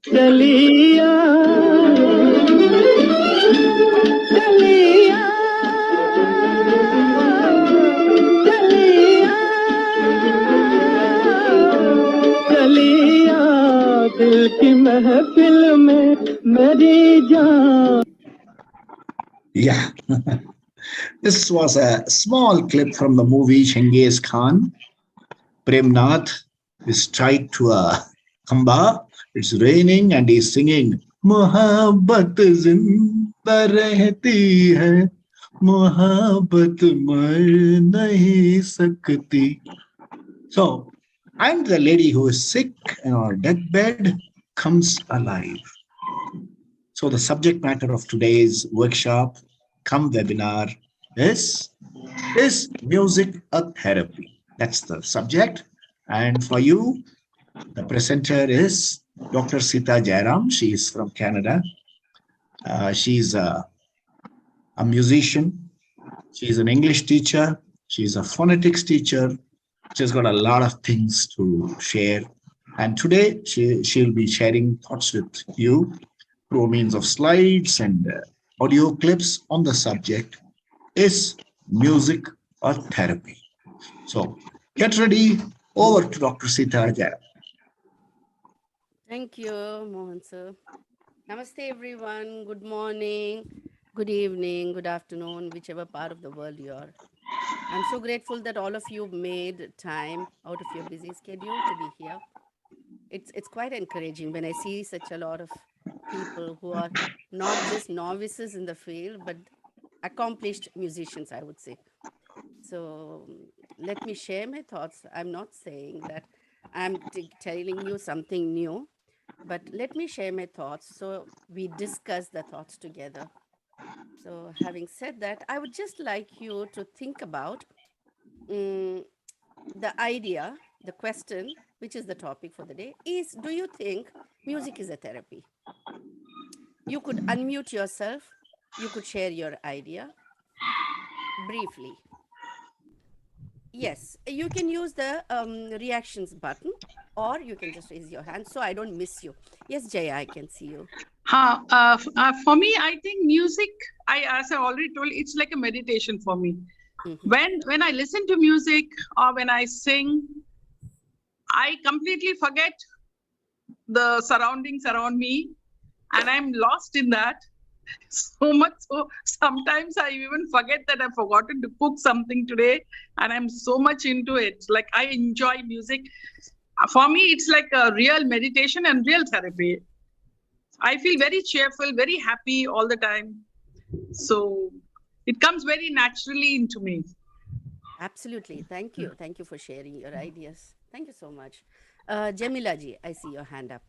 चलिया चलिया चलिया चलिया दिल की महफिल में मेरी जान. Yeah. This was a small clip from the movie Genghis Khan. Premnath is tied to a khamba. It's raining and he's singing मोहब्बत जिंदा रहती है मोहब्बत मर नहीं सकती. So, and the lady who is sick in her deathbed comes alive. So the subject matter of today's workshop, come webinar, is music a therapy? That's the subject. And for you, the presenter is Dr. Seetha Jayaraman. She is from Canada. She's a musician. She's an English teacher. She's a phonetics teacher. She's got a lot of things to share. And today she'll be sharing thoughts with you through means of slides and audio clips on the subject, is music or therapy? So get ready. Over to Dr. Seetha Jayaraman. Thank you, Mohan sir. Namaste everyone. Good morning, good evening, good afternoon, whichever part of the world you are. I'm so grateful that all of you made time out of your busy schedule to be here. It's quite encouraging when I see such a lot of people who are not just novices in the field, but accomplished musicians, I would say. So let me share my thoughts. I'm not saying that I'm telling you something new, but let me share my thoughts so we discuss the thoughts together. So having said that, I would just like you to think about the idea, the question, which is the topic for the day, is do you think music is a therapy? You could unmute yourself. You could share your idea briefly. Yes, you can use the reactions button, or you can just raise your hand so I don't miss you. Yes, Jaya, I can see you. For me, I think music, as I already told, it's like a meditation for me. When I listen to music or when I sing, I completely forget the surroundings around me and I'm lost in that. So much so, sometimes I even forget that I've forgotten to cook something today and I'm so much into it. Like I enjoy music. For me, it's like a real meditation and real therapy. I feel very cheerful, very happy all the time. So it comes very naturally into me. Absolutely. Thank you. Thank you for sharing your ideas. Thank you so much. Jamila ji, I see your hand up.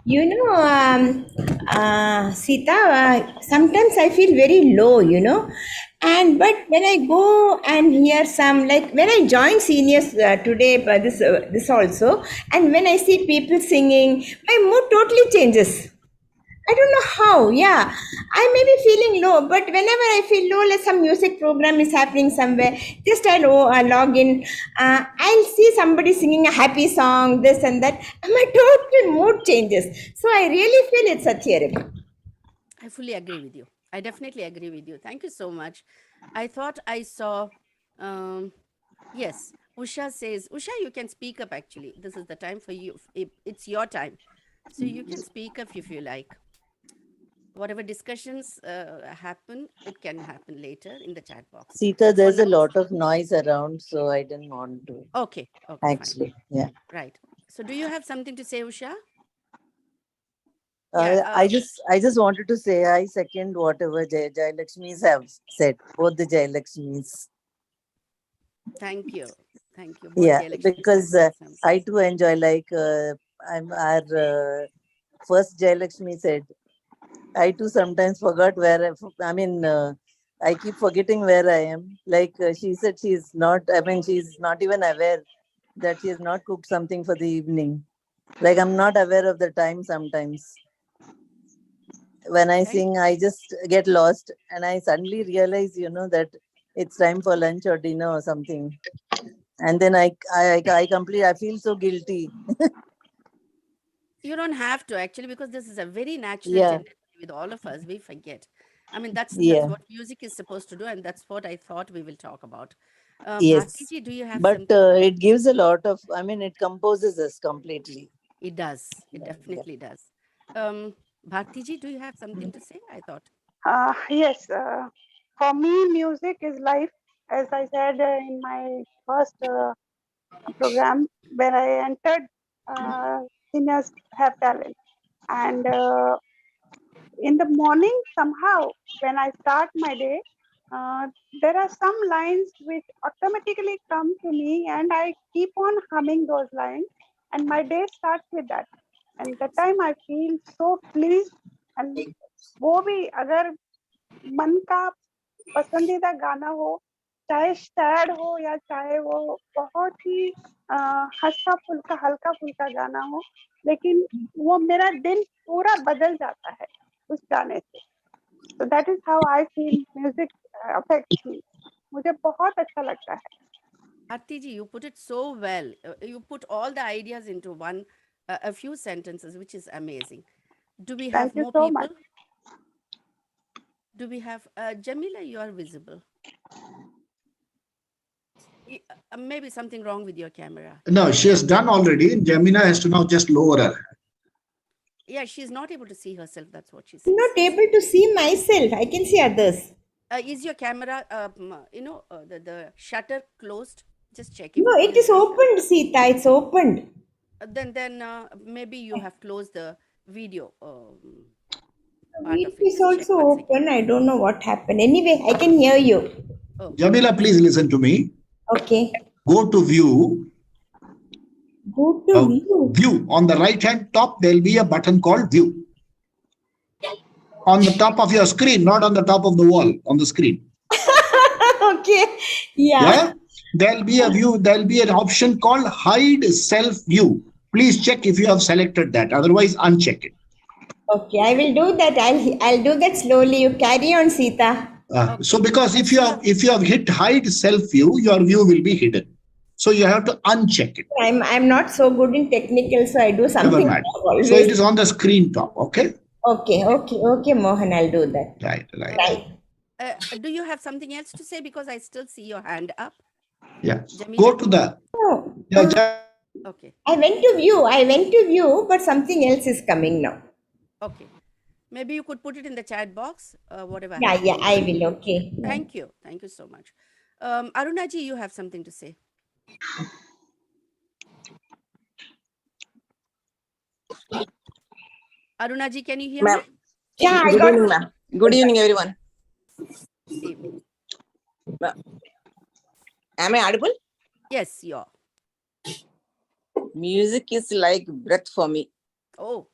You know, Sita, sometimes I feel very low, but when I go and hear some, like when I join seniors today, this also, and when I see people singing, my mood totally changes. I don't know how. Yeah, I may be feeling low, but whenever I feel low, like some music program is happening somewhere, just I'll log in. I'll see somebody singing a happy song, this and that, and my total mood changes. So I really feel it's a therapy. I fully agree with you. I definitely agree with you. Thank you so much. I thought I saw, yes, Usha says, Usha, you can speak up actually. This is the time for you. It's your time. So you can speak up if you like. Whatever discussions happen, it can happen later in the chat box. Seetha, there's a lot of noise around, so I didn't want to. Okay. Actually, fine. yeah. Right. So do you have something to say, Usha? I just wanted to say I second whatever Jayalakshmis have said, both the Jayalakshmis. Thank you. Both yeah, because I too enjoy, like our first Jayalakshmi said, I too sometimes forgot where, I keep forgetting where I am. Like she said, she's not even aware that she has not cooked something for the evening. Like I'm not aware of the time sometimes. When I sing, I just get lost and I suddenly realize, that it's time for lunch or dinner or something. And then I feel so guilty. You don't have to actually, because this is a very natural Yeah, tendency with all of us. We forget. I mean, that's yeah, what music is supposed to do, and that's what I thought we will talk about. yes. Bharti ji, do you have But something? it gives a lot of, I mean, it composes us completely. It does. It Yeah. definitely does. Um, Bharti ji, do you have something to say? I thought. Yes, for me, music is life. As I said in my first program, when I entered Seniors Have Talent, and in the morning, somehow, when I start my day, uh, there are some lines which automatically come to me, and I keep on humming those lines, and my day starts with that. And the time I feel so pleased, and वो भी अगर मन का पसंदीदा गाना हो, चाहे sad हो या चाहे वो बहुत ही हल्का-फुल्का हल्का-फुल्का गाना हो, लेकिन वो मेरा दिन पूरा बदल जाता है उस गाने से। So that is how I feel music affects me. मुझे बहुत अच्छा लगता है। Bharti ji, you put it so well. You put all the ideas into a few sentences, which is amazing. Do we Thank have you more so people? much. Do we have Jamila? You are visible. Maybe something wrong with your camera. No, she has done already. Jamina has to now just lower her. Yeah, she's not able to see herself. That's what she I'm says. not able to see myself. I can see others. Is your camera, the shutter closed? Just check if No, all it is is well. opened, Seetha. It's opened. Then maybe you have closed the video part of It it. is Just check also once again. open. I don't know what happened. Anyway, I can hear you. Oh, Jamila, please listen to me. Okay. Go to view. Go to view. View. On the right hand top, there will be a button called view. On the top of your screen, not on the top of the wall, on the screen. Okay. Yeah. Yeah. There'll be a view, there'll be an option called hide self view. Please check if you have selected that. Otherwise, uncheck it. Okay. I will do that. I'll do that slowly. You carry on, Seetha. So okay. because I if you see have hit hide self view, your view will be hidden. So you have to uncheck it. I'm not so good in technical, so I do Never something mind. always. So it is on the screen top. Okay. Okay, Mohan. I'll do that. Right. Right. Do you have something else to say? Because I still see your hand up. Yeah. Jamila? Go to the. No. Yeah, Okay. I went to view. But something else is coming now. Okay. Maybe you could put it in the chat box, whatever Yeah, happened. I will. Okay. Yeah. Thank you. Thank you so much. Arunaji, you have something to say. Arunaji, can you hear Ma'am, me? Yeah, I good got. evening, ma'am. Good evening, everyone. Good evening. Am I audible? Yes, you're. Music is like breath for me. Oh,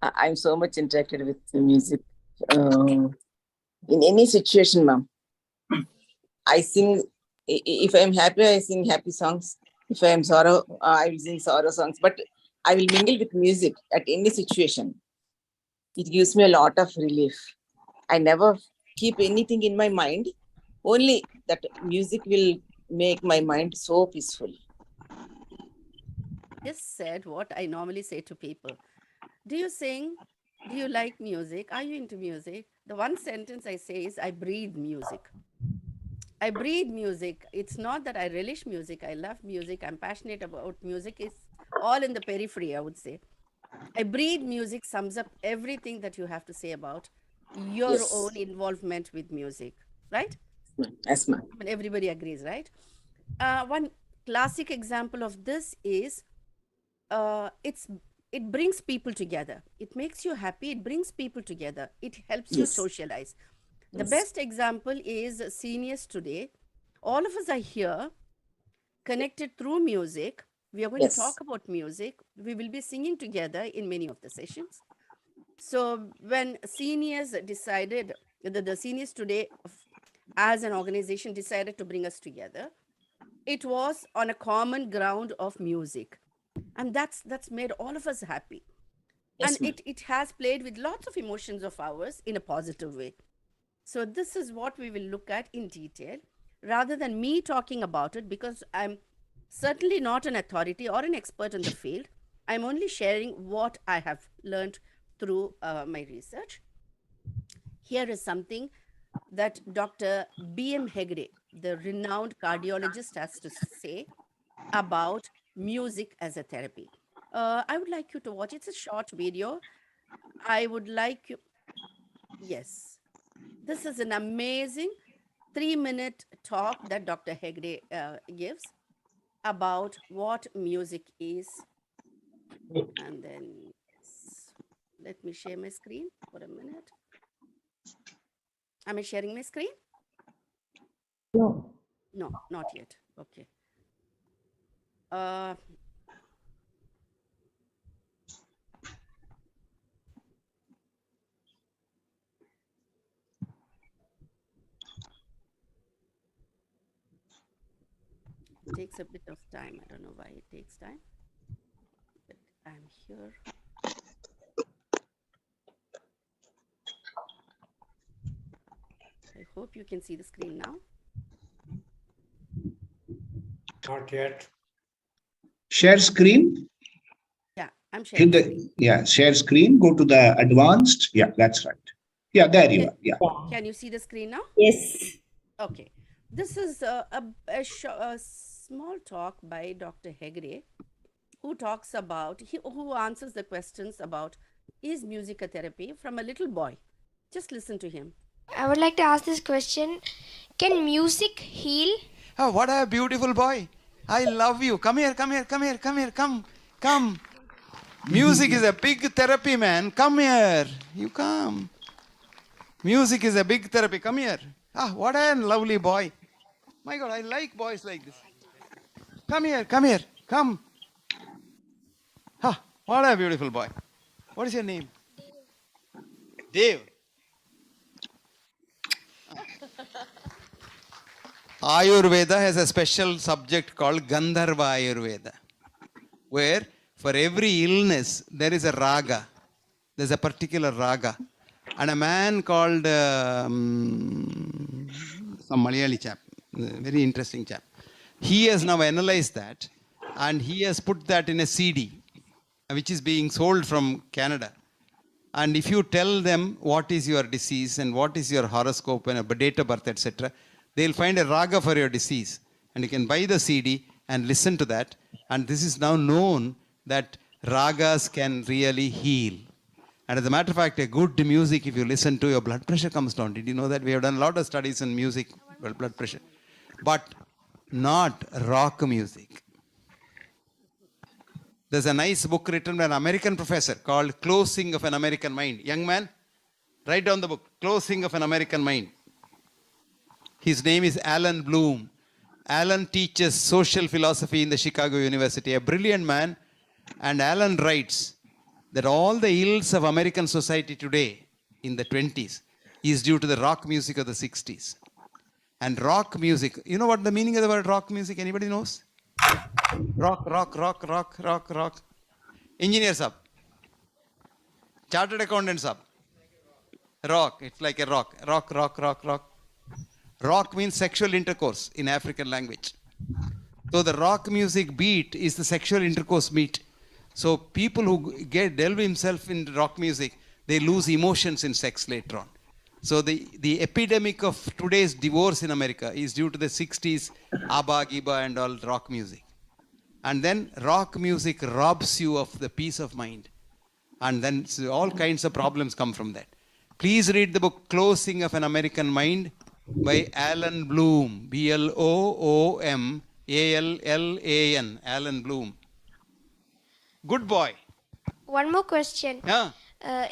I'm so much interacted with the music. In any situation, ma'am. I sing, if I'm happy, I sing happy songs. If I'm sorrow, I will sing sorrow songs. But I will mingle with music at any situation. It gives me a lot of relief. I never keep anything in my mind. Only that music will make my mind so peaceful. just said what I normally say to people. Do you sing? Do you like music? Are you into music? The one sentence I say is I breathe music. I breathe music. It's not that I relish music. I love music. I'm passionate about music. It's all in the periphery, I would say. I breathe music sums up everything that you have to say about your Yes. own involvement with music, right? Yes, ma'am. I mean, everybody agrees, right? One classic example of this is it brings people together. It makes you happy. It brings people together. It helps you Yes. socialize. The Yes. best example is seniors today. All of us are here connected through music. We are going to Yes. talk about music. We will be singing together in many of the sessions. So when seniors decided, the seniors today as an organization decided to bring us together, it was on a common ground of music. And that's made all of us happy. Yes, And ma'am. it has played with lots of emotions of ours in a positive way. So this is what we will look at in detail rather than me talking about it, because I'm Certainly not an authority or an expert in the field. I'm only sharing what I have learned through my research. Here is something that Dr. B.M. Hegde, the renowned cardiologist, has to say about music as a therapy. I would like you to watch. It's a short video. I would like you. Yes, this is an amazing 3-minute talk that Dr. Hegde gives about what music is. And then, yes, let me share my screen for a minute. Am I sharing my screen? No. No, not yet. Okay. Uh, it takes a bit of time. I don't know why it takes time, but I'm here. I hope you can see the screen now. Not yet. Share screen. Yeah, I'm sharing screen. Yeah, share screen. Go to the advanced. Yeah, that's right. Yeah, there you are. Yeah. Can you see the screen now? Yes. Okay. This is a small talk by Dr. Hegde, who talks about, who answers the questions about, is music a therapy, from a little boy. Just listen to him. I would like to ask this question. Can music heal? Oh, what a beautiful boy. I love you. Come here, come here, come here, come here, come. Music is a big therapy, man. Come here. You come. Music is a big therapy. Come here. Ah, what a lovely boy. My God, I like boys like this. Come here, come. Ah, what a beautiful boy. What is your name? Dave. Ayurveda has a special subject called Gandharva Ayurveda, where for every illness there is a raga. There's a particular raga. And a man called some Malayali chap, very interesting chap, he has now analyzed that and he has put that in a CD, which is being sold from Canada. And if you tell them what is your disease and what is your horoscope and a date of birth, etc., they'll find a raga for your disease. And you can buy the CD and listen to that. And this is now known that ragas can really heal. And as a matter of fact, a good music, if you listen to, your blood pressure comes down. Did you know that? We have done a lot of studies on music, blood pressure. But not rock music. There's a nice book written by an American professor called Closing of an American Mind. Young man, write down the book, Closing of an American Mind. His name is Alan Bloom. Alan teaches social philosophy in the Chicago University, a brilliant man. And Alan writes that all the ills of American society today in the 20s is due to the rock music of the 60s. And rock music, you know what the meaning of the word rock music? Anybody knows? Rock. Engineers up. Chartered accountants up. Rock, it's like a rock. Rock. Rock means sexual intercourse in African language. So the rock music beat is the sexual intercourse beat. So people who delve themselves in rock music, they lose emotions in sex later on. So the epidemic of today's divorce in America is due to the 60s ABBA, Giba and all rock music. And then rock music robs you of the peace of mind. And then all kinds of problems come from that. Please read the book Closing of an American Mind by Alan Bloom. Bloom, Allan, Alan Bloom. Good boy. One more question. Yeah.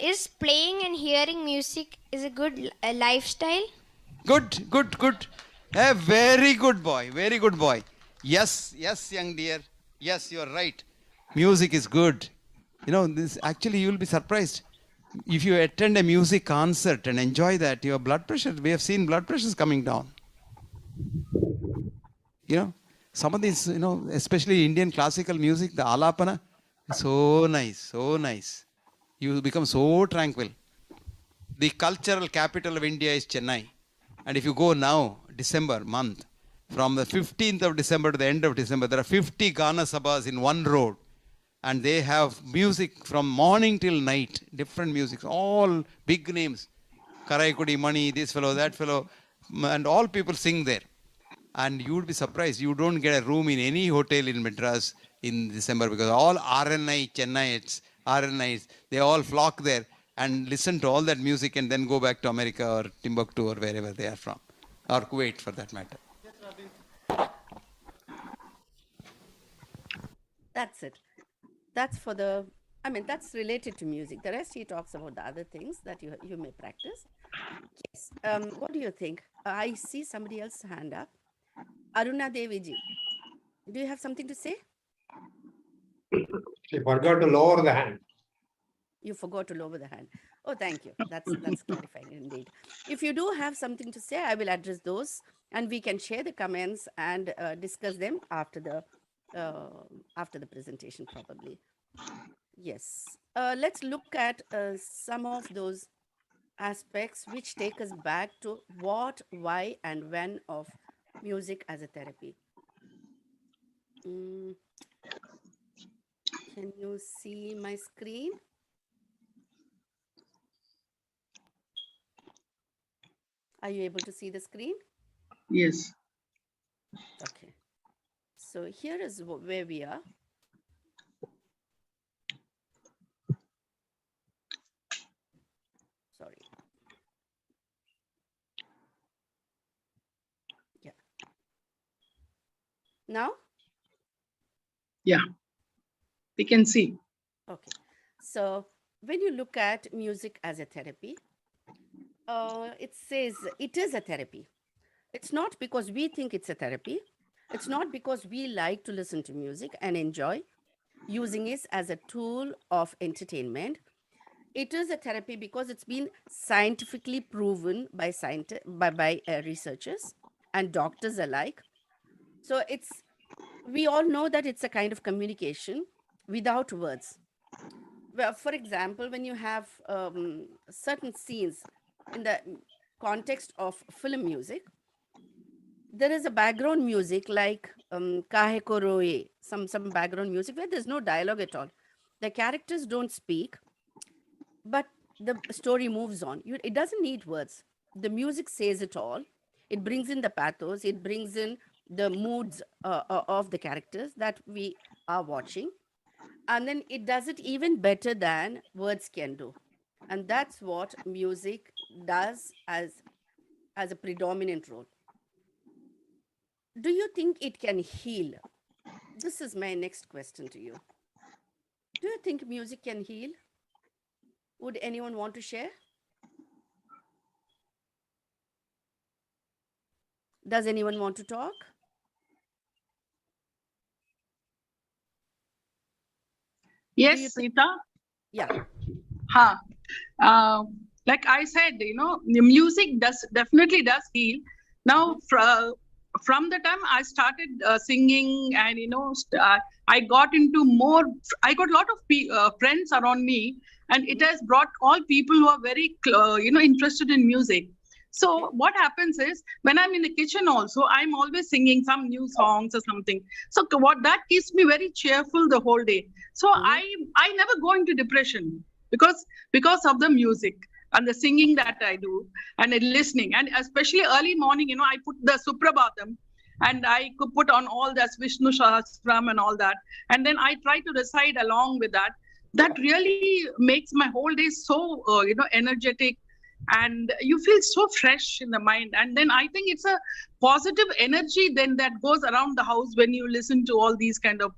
Is playing and hearing music is a good lifestyle? Good. A very good boy. Yes, young dear. Yes, you are right. Music is good. You know, this actually you will be surprised. If you attend a music concert and enjoy that, your blood pressure, we have seen blood pressures coming down. You know, some of these, you know, especially Indian classical music, the alapana, so nice. You become so tranquil. The cultural capital of India is Chennai. And if you go now, December month, From the 15th of December to the end of December, there are 50 Gana Sabhas in one road. And they have music from morning till night, different music, all big names. Karaikudi, Mani, this fellow, that fellow, and all people sing there. And you would be surprised, you don't get a room in any hotel in Madras in December because all RNI, Chennaites, RNIs, they all flock there and listen to all that music and then go back to America or Timbuktu or wherever they are from, or Kuwait for that matter. That's it. That's for the, I mean, that's related to music. The rest he talks about the other things that you may practice. Yes. What do you think? I see somebody else's hand up. Aruna Deviji, do you have something to say? She forgot to lower the hand. You forgot to lower the hand. Oh, thank you. That's clarifying indeed. If you do have something to say, I will address those and we can share the comments and discuss them after the presentation probably. Yes. Let's look at some of those aspects which take us back to what, why, and when of music as a therapy. Can you see my screen? Are you able to see the screen? Yes. Okay. So here is where we are. Sorry. Yeah. Now? Yeah. We can see. Okay. So when you look at music as a therapy, it says it is a therapy. It's not because we think it's a therapy. It's not because we like to listen to music and enjoy using it as a tool of entertainment. It is a therapy because it's been scientifically proven by researchers and doctors alike. So we all know that it's a kind of communication without words. Well, for example, when you have certain scenes in the context of film music, there is a background music like Kahe Ko Roye, some background music where there's no dialogue at all. The characters don't speak, but the story moves on. It doesn't need words. The music says it all. It brings in the pathos. It brings in the moods of the characters that we are watching. And then it does it even better than words can do. And that's what music does as a predominant role. Do you think it can heal? This is my next question to you. Do you think music can heal? Would anyone want to share? Does anyone want to talk? Yes, Seetha. Yeah. Like I said, the music definitely does heal. Now, from the time I started singing, and I got into more. I got a lot of friends around me, and it has brought all people who are very, interested in music. So what happens is when I'm in the kitchen also, I'm always singing some new songs or something. So that keeps me very cheerful the whole day. So I never go into depression because of the music and the singing that I do and the listening. And especially early morning, I put the Suprabhatam and I could put on all that Vishnu Sahasram and all that. And then I try to recite along with that. That really makes my whole day so, energetic. And you feel so fresh in the mind. And then I think it's a positive energy then that goes around the house when you listen to all these kind of,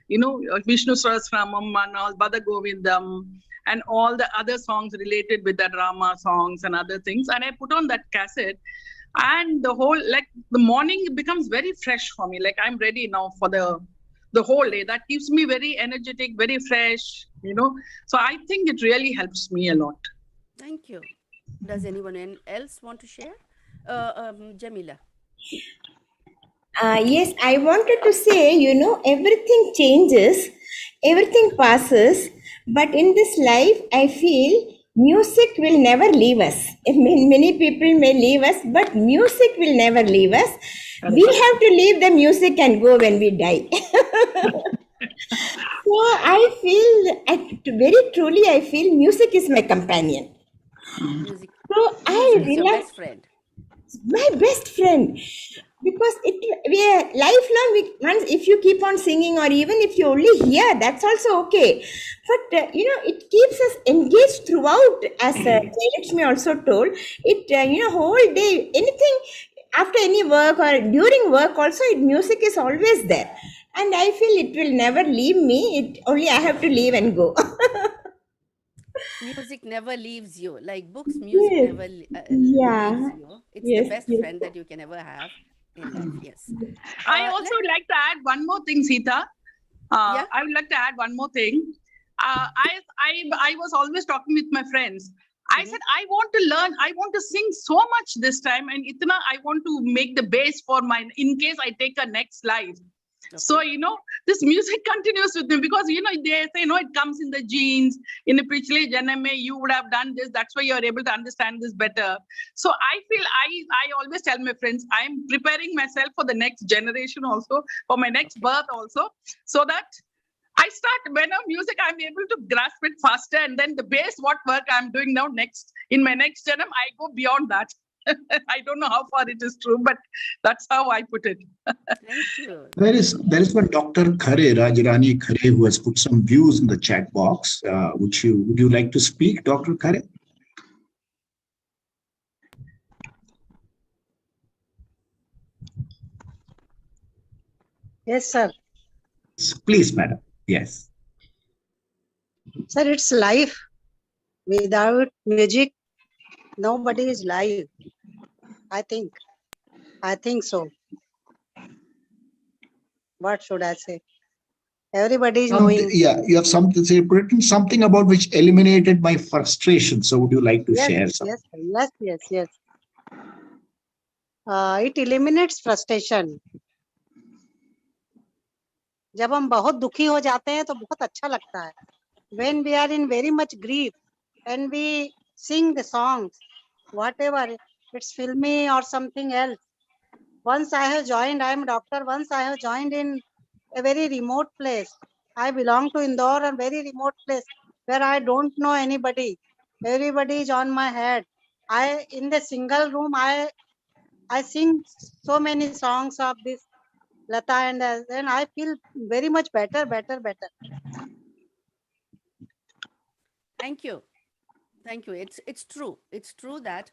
Vishnu Sahasramam and all Bada Govindam and all the other songs related with the drama songs and other things. And I put on that cassette and the whole, like the morning becomes very fresh for me. Like I'm ready now for the whole day. That keeps me very energetic, very fresh, So I think it really helps me a lot. Thank you. Does anyone else want to share? Jamila. Yes, I wanted to say, everything changes, everything passes, but in this life, I feel music will never leave us. I mean, many people may leave us, but music will never leave us. We have to leave the music and go when we die. So I feel, very truly, I feel music is my companion. Music, So I music is your realize best friend. my best friend, Yeah. because we are lifelong. Once if you keep on singing, or even if you only hear, that's also okay. But it keeps us engaged throughout. As Jayalakshmi also told, it whole day, anything after any work or during work, also music is always there, and I feel it will never leave me. It only I have to leave and go. Music never leaves you. Like books, music Yes. never leaves Yeah. you. It's the Yes. best Yes. friend that you can ever have in life. Yes. I also Let would like to add one more thing, Seetha. Yeah. I would like to add one more thing. I was always talking with my friends. I said I want to learn. I want to sing so much this time, and itna I want to make the bass for my in case I take a next life. So this music continues with me because they say it comes in the genes. In the pichle janame you would have done this. That's why you are able to understand this better. So I feel I always tell my friends I am preparing myself for the next generation also, for my next birth also, so that I start when music I'm able to grasp it faster, and then the base what work I'm doing now next in my next generation I go beyond that. I don't know how far it is true, but that's how I put it. Thank you. There is one Dr. Khare, Rajrani Khare, who has put some views in the chat box. Would you like to speak, Dr. Khare? Yes, sir. Please, madam. Yes. Sir, it's life. Without music, nobody is live. I think. I think so. What should I say? Everybody is knowing. Yeah, you have something say, written something about which eliminated my frustration. So would you like to Yes, share something? yes, yes, yes, yes. It eliminates frustration. जब हम बहुत दुखी हो जाते हैं तो बहुत अच्छा लगता है. When we are in very much grief and we sing the songs, whatever, it's filmy or something else. Once I have joined, I am a doctor. Once I have joined in a very remote place. I belong to Indore, a very remote place where I don't know anybody. Everybody is on my head. I in the single room I sing so many songs of this Lata, and then I feel very much better. Thank you. Thank you. It's true. It's true that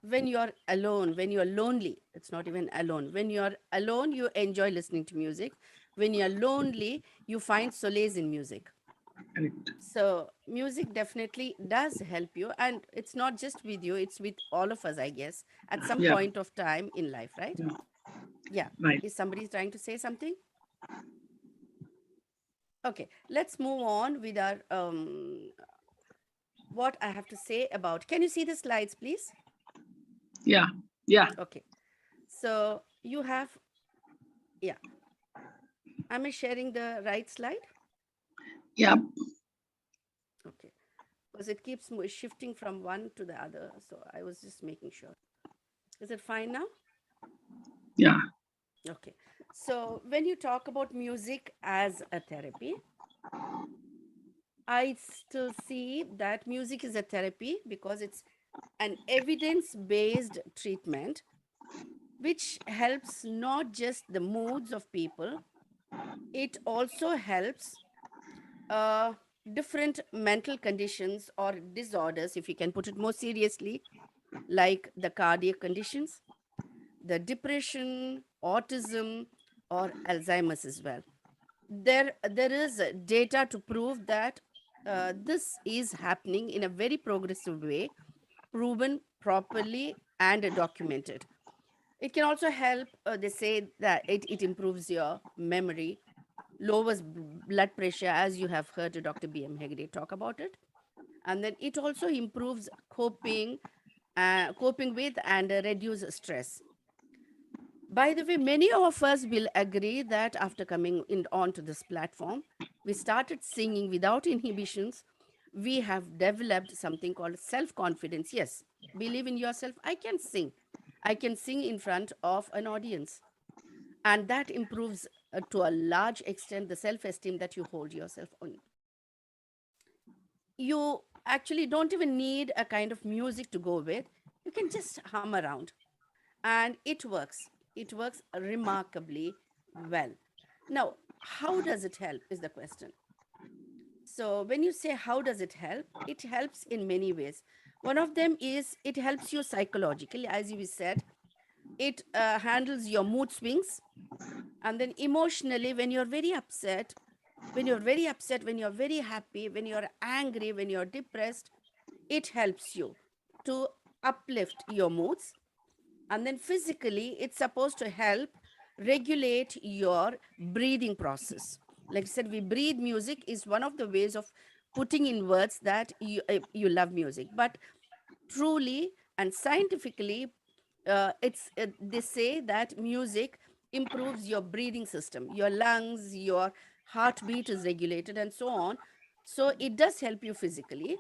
when you're alone, when you're lonely, it's not even alone. When you're alone, you enjoy listening to music. When you're lonely, you find solace in music. So music definitely does help you, and it's not just with you, it's with all of us, I guess, at some Yeah. point of time in life, right? Yeah. Right. Is somebody trying to say something? Okay, let's move on with our what I have to say about. Can you see the slides, please? Yeah. Yeah. Okay. So you have, yeah. Am I sharing the right slide? Yeah. Okay. Because it keeps shifting from one to the other. So I was just making sure. Is it fine now? Yeah. Okay. So when you talk about music as a therapy, I still see that music is a therapy because it's an evidence-based treatment which helps not just the moods of people, it also helps uh, different mental conditions or disorders, if you can put it more seriously, like the cardiac conditions, the depression, autism, or Alzheimer's as well. There is data to prove that this is happening in a very progressive way, proven properly and documented. It can also help, they say that it improves your memory, lowers blood pressure, as you have heard Dr. B.M. Hegde talk about it. And then it also improves coping with and reduce stress. By the way, many of us will agree that after coming onto this platform, we started singing without inhibitions. We have developed something called self confidence. Yes, believe in yourself. I can sing. I can sing in front of an audience. And that improves to a large extent the self-esteem that you hold yourself on. You actually don't even need a kind of music to go with. You can just hum around, and it works remarkably well. Now, how does it help is the question. So when you say how does it helps in many ways. One of them is it helps you psychologically, as you said. It handles your mood swings. And then emotionally, when you're very upset, when you're very happy, when you're angry, when you're depressed, it helps you to uplift your moods. And then physically, it's supposed to help regulate your breathing process. Like I said, we breathe. Music is one of the ways of putting in words that you love music. But truly and scientifically, they say that music improves your breathing system, your lungs, your heartbeat is regulated, and so on. So it does help you physically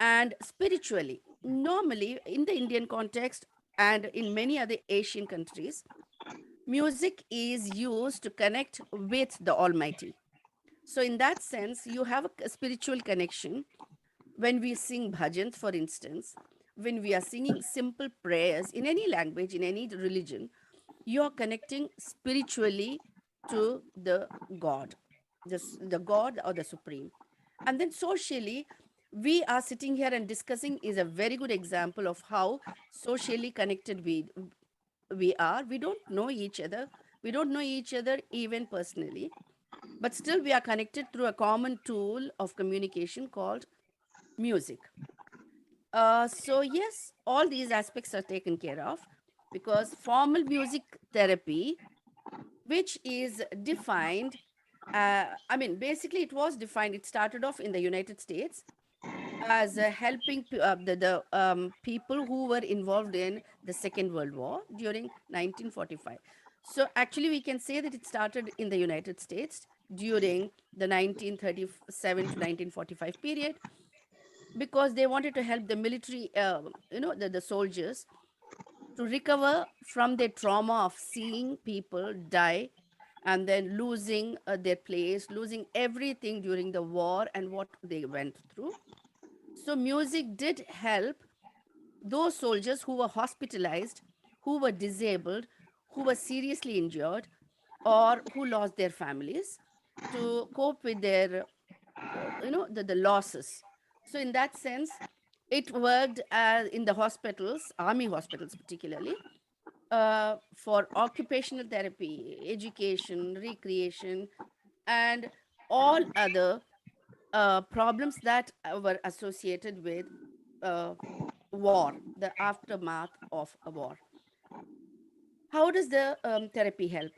and spiritually. Normally, in the Indian context and in many other Asian countries, music is used to connect with the Almighty. So, in that sense, you have a spiritual connection when we sing bhajans, for instance, when we are singing simple prayers in any language, in any religion, you are connecting spiritually to the God, the God or the Supreme. And then socially, we are sitting here and discussing is a very good example of how socially connected we are. We don't know each other. We don't know each other even personally, but still we are connected through a common tool of communication called music. So yes, all these aspects are taken care of because formal music therapy, which is defined, basically it was defined. It started off in the United States as helping the people who were involved in the Second World War during 1945. So actually, we can say that it started in the United States during the 1937 to 1945 period because they wanted to help the military, the soldiers to recover from their trauma of seeing people die and then losing their place, losing everything during the war and what they went through. So, music did help those soldiers who were hospitalized, who were disabled, who were seriously injured, or who lost their families to cope with their, the losses. So, in that sense, it worked in the hospitals, army hospitals particularly, for occupational therapy, education, recreation, and all other problems that were associated with uh, war, the aftermath of a war. How does the therapy help?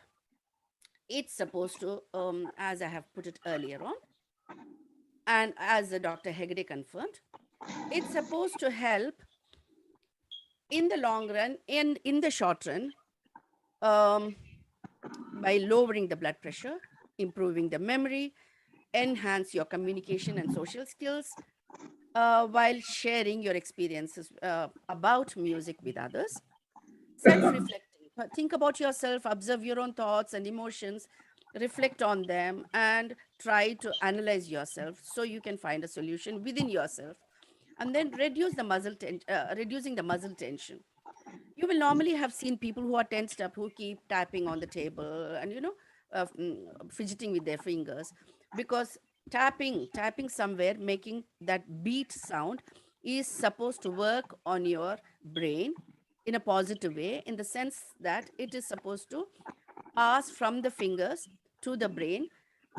It's supposed to, as I have put it earlier on, and as the Dr. Hegde confirmed, it's supposed to help in the long run and in the short run um, by lowering the blood pressure, improving the memory, enhance your communication and social skills, while sharing your experiences about music with others. Self reflecting. Think about yourself, observe your own thoughts and emotions, reflect on them, and try to analyze yourself so you can find a solution within yourself. And then reducing the muscle tension. You will normally have seen people who are tensed up, who keep tapping on the table and, fidgeting with their fingers because tapping somewhere, making that beat sound is supposed to work on your brain in a positive way, in the sense that it is supposed to pass from the fingers to the brain,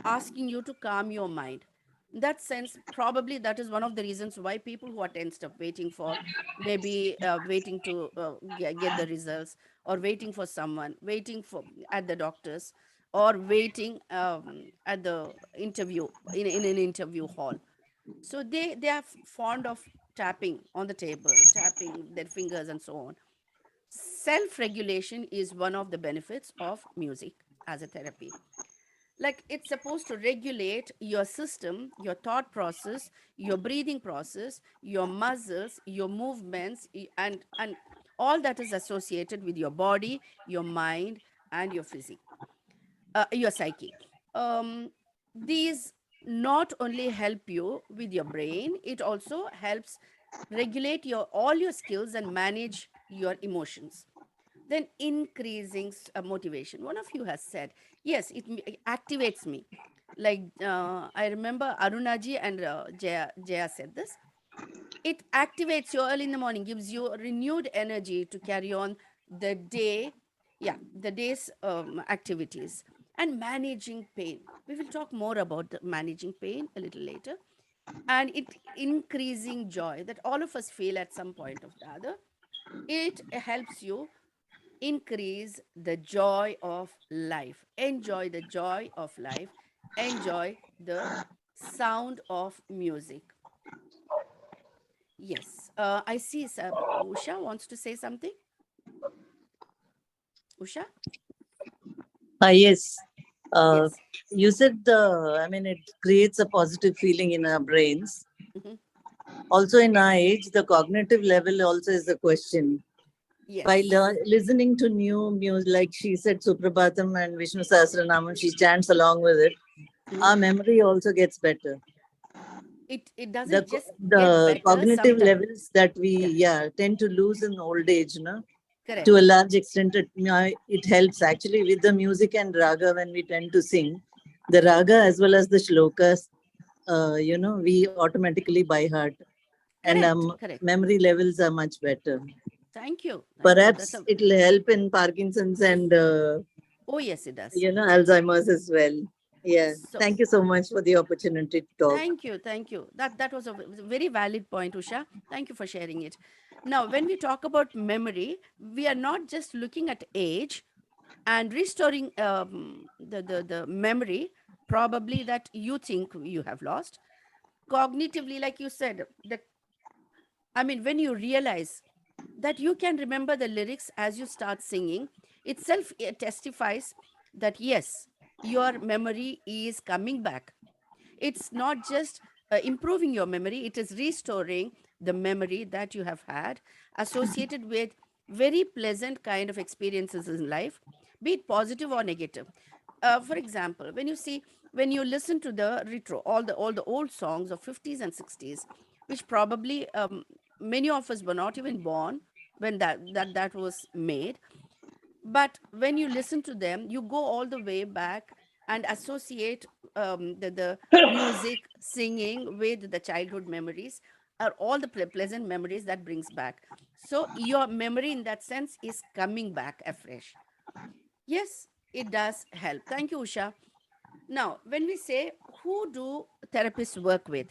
asking you to calm your mind. In that sense, probably that is one of the reasons why people who are tensed up, waiting for maybe waiting to get the results, or waiting for someone, waiting for at the doctors, or waiting at the interview in an interview hall. So they are fond of tapping on the table, tapping their fingers, and so on. Self regulation is one of the benefits of music as a therapy. Like, it's supposed to regulate your system, your thought process, your breathing process, your muscles, your movements, and all that is associated with your body, your mind, and your physique, your psyche. These not only help you with your brain, it also helps regulate your all your skills and manage your emotions. Then increasing motivation. One of you has said, yes, it activates me. Like I remember Arunaji and Jaya said this. It activates you early in the morning, gives you renewed energy to carry on the day, yeah, the day's activities. And managing pain. We will talk more about the managing pain a little later. And it increasing joy that all of us feel at some point of the other. It helps you increase the joy of life. Enjoy the joy of life. Enjoy the sound of music. Yes. I see Usha wants to say something. Usha? Yes. Yes. You said it creates a positive feeling in our brains. Mhm. Also, in our age, the cognitive level also is a question. By Yes. listening to new music, like she said, Suprabhatam and Vishnu Sahasranamam, she chants along with it. Mhm. Our memory also gets better. It The doesn't just get the better cognitive sometime. levels that we Yeah. tend to lose in old age, to a Correct. large extent, it helps actually with the music and raga when we tend to sing. The raga as well as the shlokas, we automatically by heart, and Correct. Correct. memory levels are much better. Thank you. Thank you. That's Perhaps a it'll help in Parkinson's and oh yes, it does. Alzheimer's as well. Yeah. So Thank you so much for the opportunity to talk. thank you. Thank you. That was a very valid point, Usha. Thank you for sharing it. Now, when we talk about memory, we are not just looking at age and restoring the memory probably that you think you have lost cognitively, like you said. When you realize that you can remember the lyrics as you start singing, itself it testifies that yes, your memory is coming back. It's not just improving your memory, it is restoring the memory that you have had associated with very pleasant kind of experiences in life, be it positive or negative. For example, when you listen to the retro, all the old songs of 50s and 60s, which probably many of us were not even born when that was made, but when you listen to them, you go all the way back and associate the music, singing with the childhood memories, or all the pleasant memories that brings back. So your memory in that sense is coming back afresh. Yes, it does help. Thank you, Usha. Now, when we say who do therapists work with,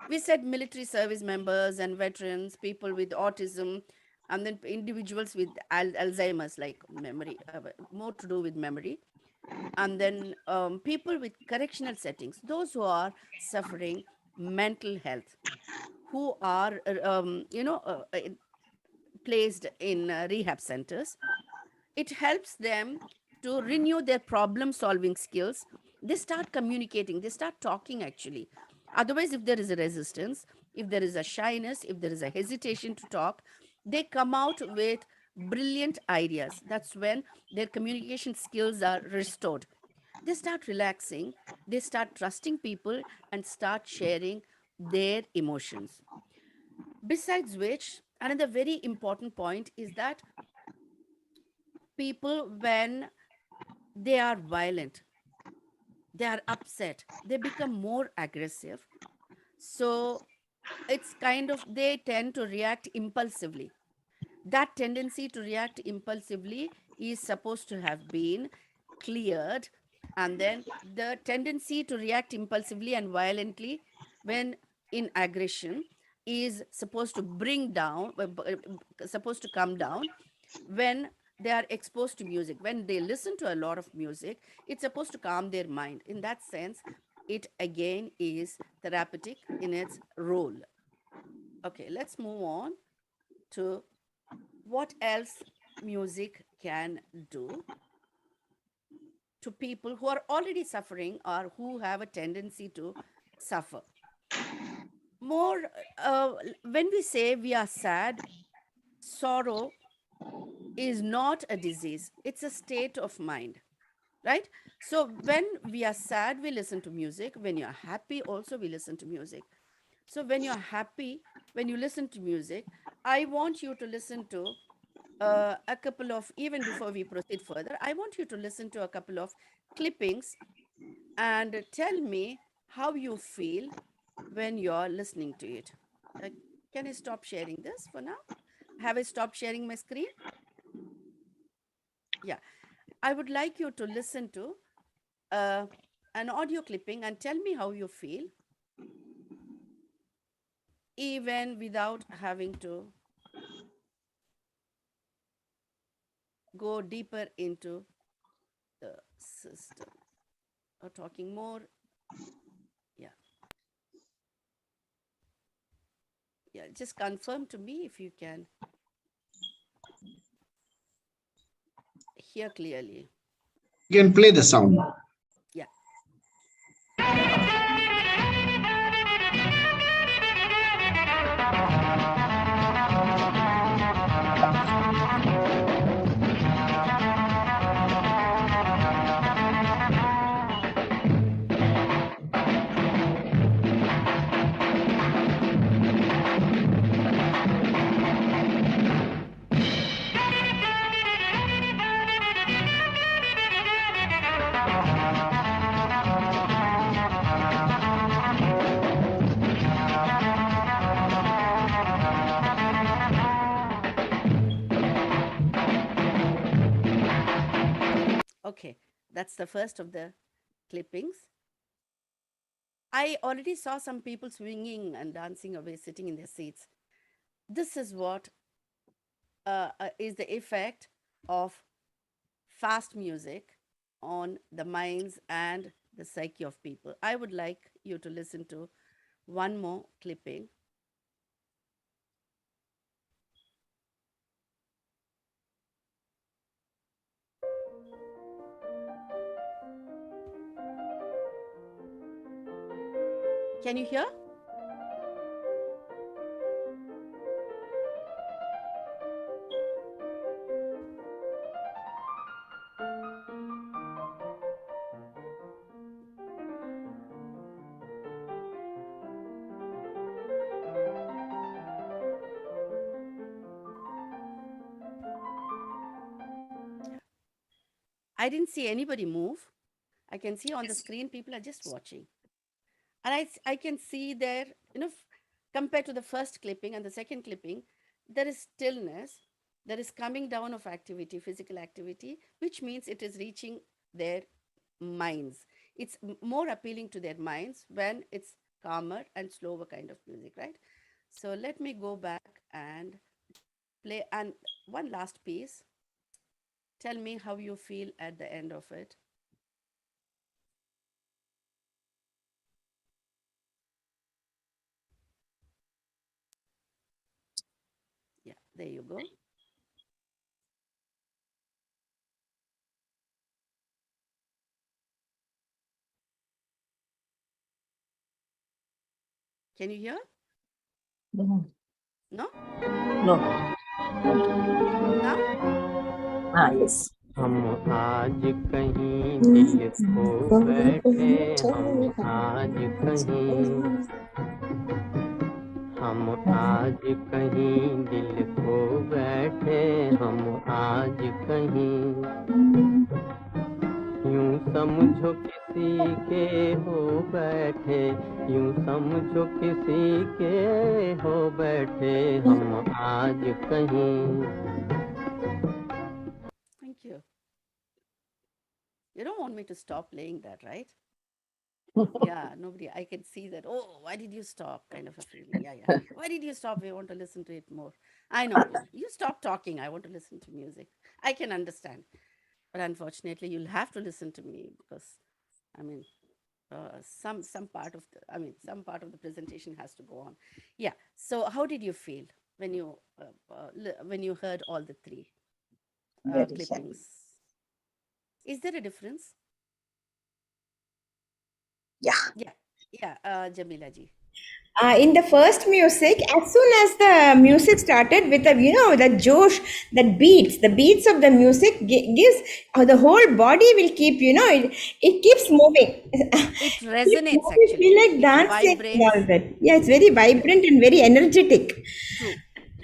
we said military service members and veterans, people with autism, and then individuals with Alzheimer's, like memory, more to do with memory, and then people with correctional settings, those who are suffering mental health, who are, placed in rehab centers. It helps them to renew their problem solving skills. They start communicating, they start talking actually. Otherwise, if there is a resistance, if there is a shyness, if there is a hesitation to talk, they come out with brilliant ideas. That's when their communication skills are restored. They start relaxing, they start trusting people, and start sharing their emotions. Besides which, another very important point is that people, when they are violent, they are upset, they become more aggressive. So it's kind of, they tend to react impulsively. That tendency to react impulsively is supposed to have been cleared. And then the tendency to react impulsively and violently when in aggression is supposed to bring down, supposed to come down when they are exposed to music. When they listen to a lot of music, it's supposed to calm their mind. In that sense, it again is therapeutic in its role. Okay, let's move on to what else music can do to people who are already suffering or who have a tendency to suffer. More, when we say we are sad, sorrow is not a disease, it's a state of mind, right? So when we are sad, we listen to music. When you're happy, also we listen to music. So when you're happy, when you listen to music, I want you to listen to a couple of, even before we proceed further, I want you to listen to a couple of clippings and tell me how you feel when you're listening to it. Uh, can I stop sharing this for now? Have I stopped sharing my screen? Yeah. I would like you to listen to uh, an audio clipping and tell me how you feel, even without having to go deeper into the system or talking more. Yeah. Yeah. Just confirm to me if you can hear clearly. You can play the sound. Yeah. Okay. That's the first of the clippings. I already saw some people swinging and dancing away, sitting in their seats. This is what is the effect of fast music on the minds and the psyche of people. I would like you to listen to one more clipping. Can you hear? I didn't see anybody move. I can see on the screen people are just watching. And I can see there, compared to the first clipping and the second clipping, there is stillness, there is coming down of activity, physical activity, which means it is reaching their minds. It's more appealing to their minds when it's calmer and slower kind of music, right? So let me go back and play. And one last piece. Tell me how you feel at the end of it. Yeah, there you go. Can you hear? No. No? No. Now? Ah, yes. हम आज कहीं दिल खो बैठे, हम आज कहीं, हम आज कहीं दिल खो बैठे, हम आज कहीं, यूं समझो किसी के हो बैठे, यूं समझो किसी के हो बैठे, हम आज कहीं. Thank you. You don't want me to stop playing that, right? Yeah, nobody, I can see that. Oh, why did you stop? Kind of a feeling. Yeah, yeah. Why did you stop? I want to listen to it more. I know. You stop talking. I want to listen to music. I can understand. But unfortunately, you'll have to listen to me because, I mean, some part of the, some part of the presentation has to go on. Yeah. So, how did you feel when you heard all the three Very happy. clippings? Is there a difference? Yeah. Yeah, yeah, Jamila ji. In the first music, as soon as the music started with the, the josh, that the beats of the music gives, the whole body will keep, it keeps moving. It Keeps resonates moving, actually. feel like It dancing and vibrates. all that. Yeah, it's very vibrant and very energetic. True.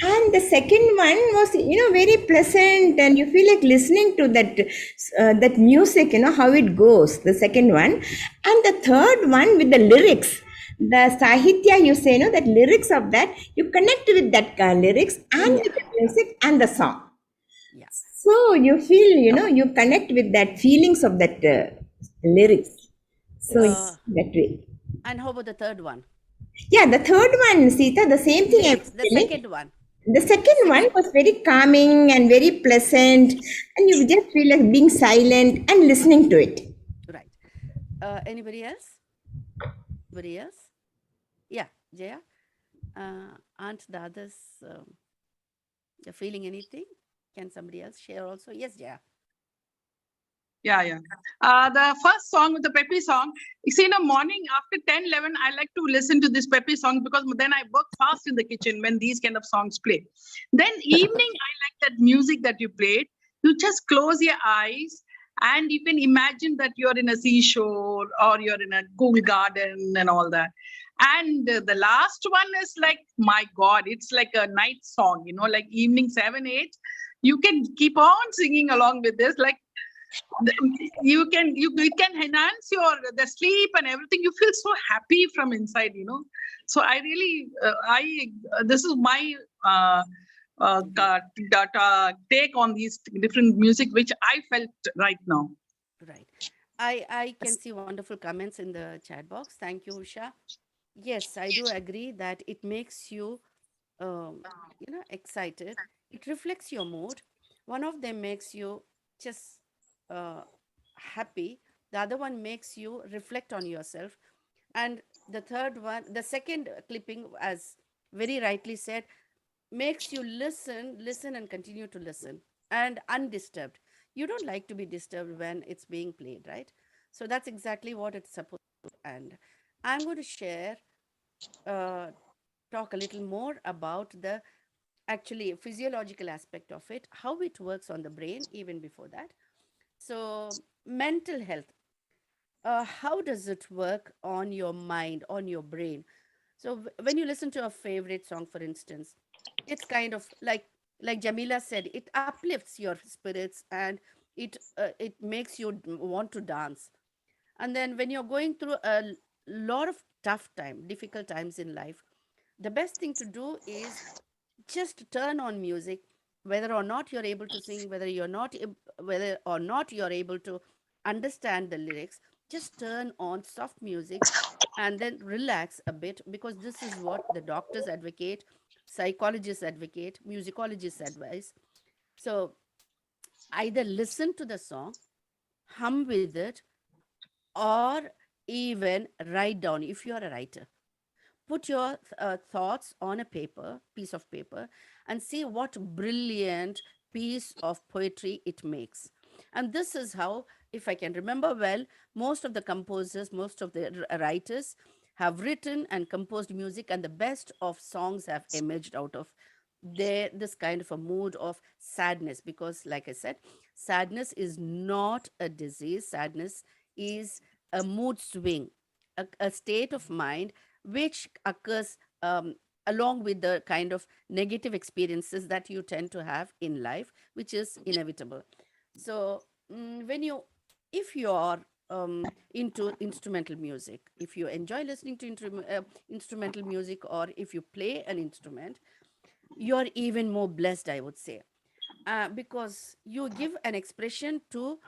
And the second one was, very pleasant, and you feel like listening to that music, how it goes. The second one, and the third one with the lyrics, the sahitya, you say, that lyrics of that, you connect with that lyrics and with the music and the song. Yeah. So you feel, you connect with that feelings of that lyrics. So it's that way. And how about the third one? Yeah, the third one, Sita, the same thing I Lyrics. was The telling. second one. The second one was very calming and very pleasant, and you just feel like being silent and listening to it. Right. Anybody else? Anybody else? Yeah, Jaya. Aren't the others feeling anything? Can somebody else share also? Yes, Jaya. Yeah. The first song, the peppy song, you see, in the morning after 10, 11, I like to listen to this peppy song because then I work fast in the kitchen when these kind of songs play. Then evening, I like that music that you played. You just close your eyes and you can imagine that you're in a seashore or you're in a cool garden and all that. And the last one is like, my God, it's like a night song, like evening 7, 8. You can keep on singing along with this, like it can enhance your the sleep and everything. You feel so happy from inside, so I really this is my take on these different music which I felt right now. Right. I can see wonderful comments in the chat box. Thank you, Usha. Yes, I do agree that it makes you excited. It reflects your mood. One of them makes you just uh, happy. The other one makes you reflect on yourself. And the third one, the second clipping, as very rightly said, makes you listen and continue to listen and undisturbed. You don't like to be disturbed when it's being played, right? So that's exactly what it's supposed to. And I'm going to share, uh, talk a little more about the actually physiological aspect of it, how it works on the brain, even before that. So, mental health, how does it work on your mind, on your brain? So, when you listen to a favorite song, for instance, it's kind of like Jamila said, it uplifts your spirits and it makes you want to dance. And then when you're going through a lot of difficult times in life, the best thing to do is just turn on music, whether or not you're able to sing, whether or not you're able to understand the lyrics. Just turn on soft music and then relax a bit, because this is what the doctors advocate, psychologists advocate, musicologists advise. So either listen to the song, hum with it, or even write down if you're a writer. Put your thoughts on a piece of paper, and see what brilliant piece of poetry it makes. And this is how, if I can remember well, most of the composers, most of the writers have written and composed music, and the best of songs have emerged out of this kind of a mood of sadness. Because like I said, sadness is not a disease. Sadness is a mood swing, a state of mind which occurs along with the kind of negative experiences that you tend to have in life, which is inevitable. So, when you, if you are into instrumental music, if you enjoy listening to instrumental music, or if you play an instrument, you're even more blessed, I would say, because you give an expression to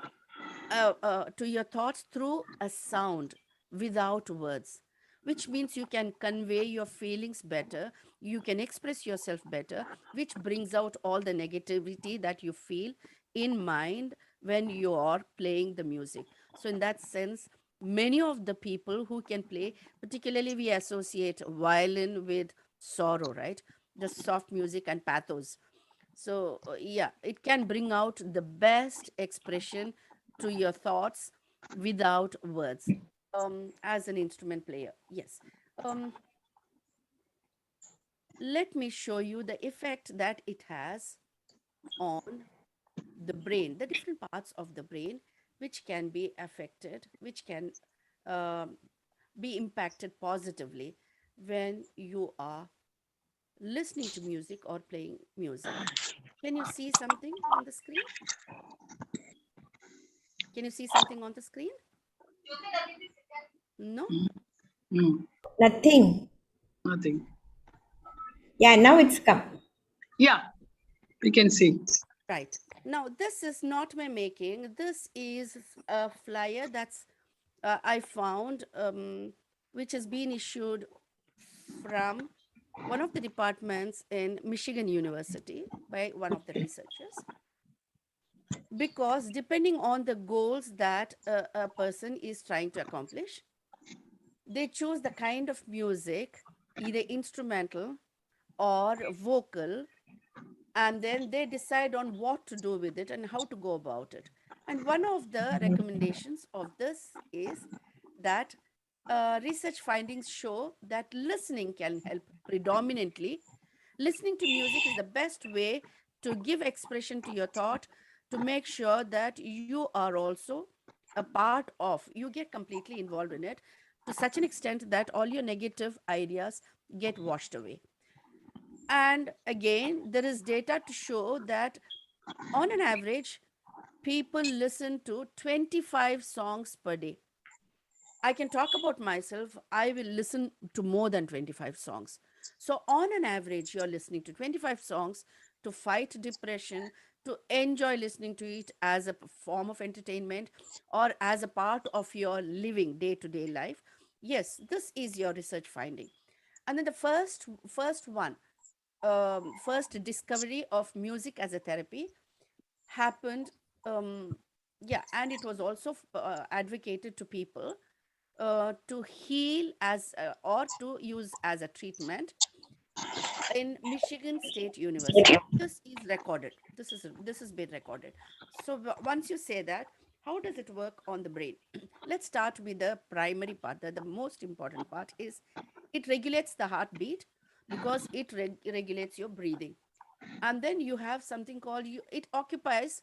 your thoughts through a sound without words, which means you can convey your feelings better, you can express yourself better, which brings out all the negativity that you feel in mind when you are playing the music. So, in that sense, many of the people who can play, particularly we associate violin with sorrow, right? The soft music and pathos. So, yeah, it can bring out the best expression to your thoughts without words, as an instrument player. Yes. Um, let me show you the effect that it has on the brain, the different parts of the brain which can be affected, which can um, be impacted positively when you are listening to music or playing music. Can you see something on the screen? Can you see something on the screen? No? Mm, Nothing. nothing. Yeah, now it's come. Yeah, we can see. Right. Now, this is not my making. This is a flyer that's I found, which has been issued from one of the departments in Michigan University by one of the researchers. Because depending on the goals that a person is trying to accomplish, they choose the kind of music, either instrumental or vocal, and then they decide on what to do with it and how to go about it. And one of the recommendations of this is that research findings show that listening can help predominantly. Listening to music is the best way to give expression to your thought, to make sure that you are also a part of, you get completely involved in it to such an extent that all your negative ideas get washed away. And again, there is data to show that on an average, people listen to 25 songs per day. I can talk about myself. I will listen to more than 25 songs. So, on an average, you're listening to 25 songs to fight depression, to enjoy listening to it as a form of entertainment or as a part of your living day to day life. Yes, this is your research finding. And then the first one, first discovery of music as a therapy happened. Um, yeah, and it was also advocated to people to heal as or to use as a treatment in Michigan State University. This is recorded. This has been recorded. So once you say that, how does it work on the brain? Let's start with the primary part. The most important part is it regulates the heartbeat because it regulates your breathing. And then you have something called you. It occupies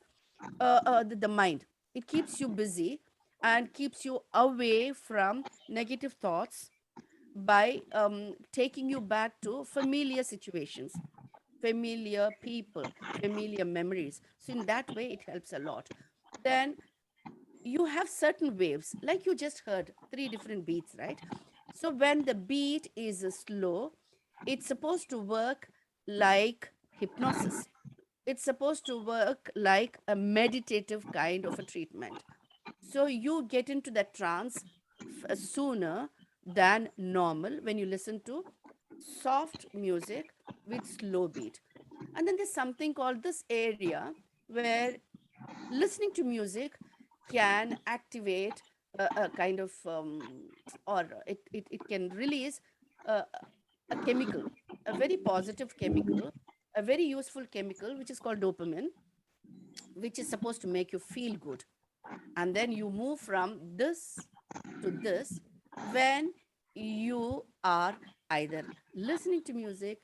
the mind. It keeps you busy and keeps you away from negative thoughts by taking you back to familiar situations, familiar people, familiar memories. So, in that way, it helps a lot. Then you have certain waves, like you just heard, three different beats, right? So, when the beat is slow, it's supposed to work like hypnosis. It's supposed to work like a meditative kind of a treatment. So you get into that trance sooner than normal when you listen to soft music with slow beat. And then there's something called this area where listening to music can activate a kind of, or it can release a, a chemical, a very positive chemical, a very useful chemical, which is called dopamine, which is supposed to make you feel good. And then you move from this to this when you are either listening to music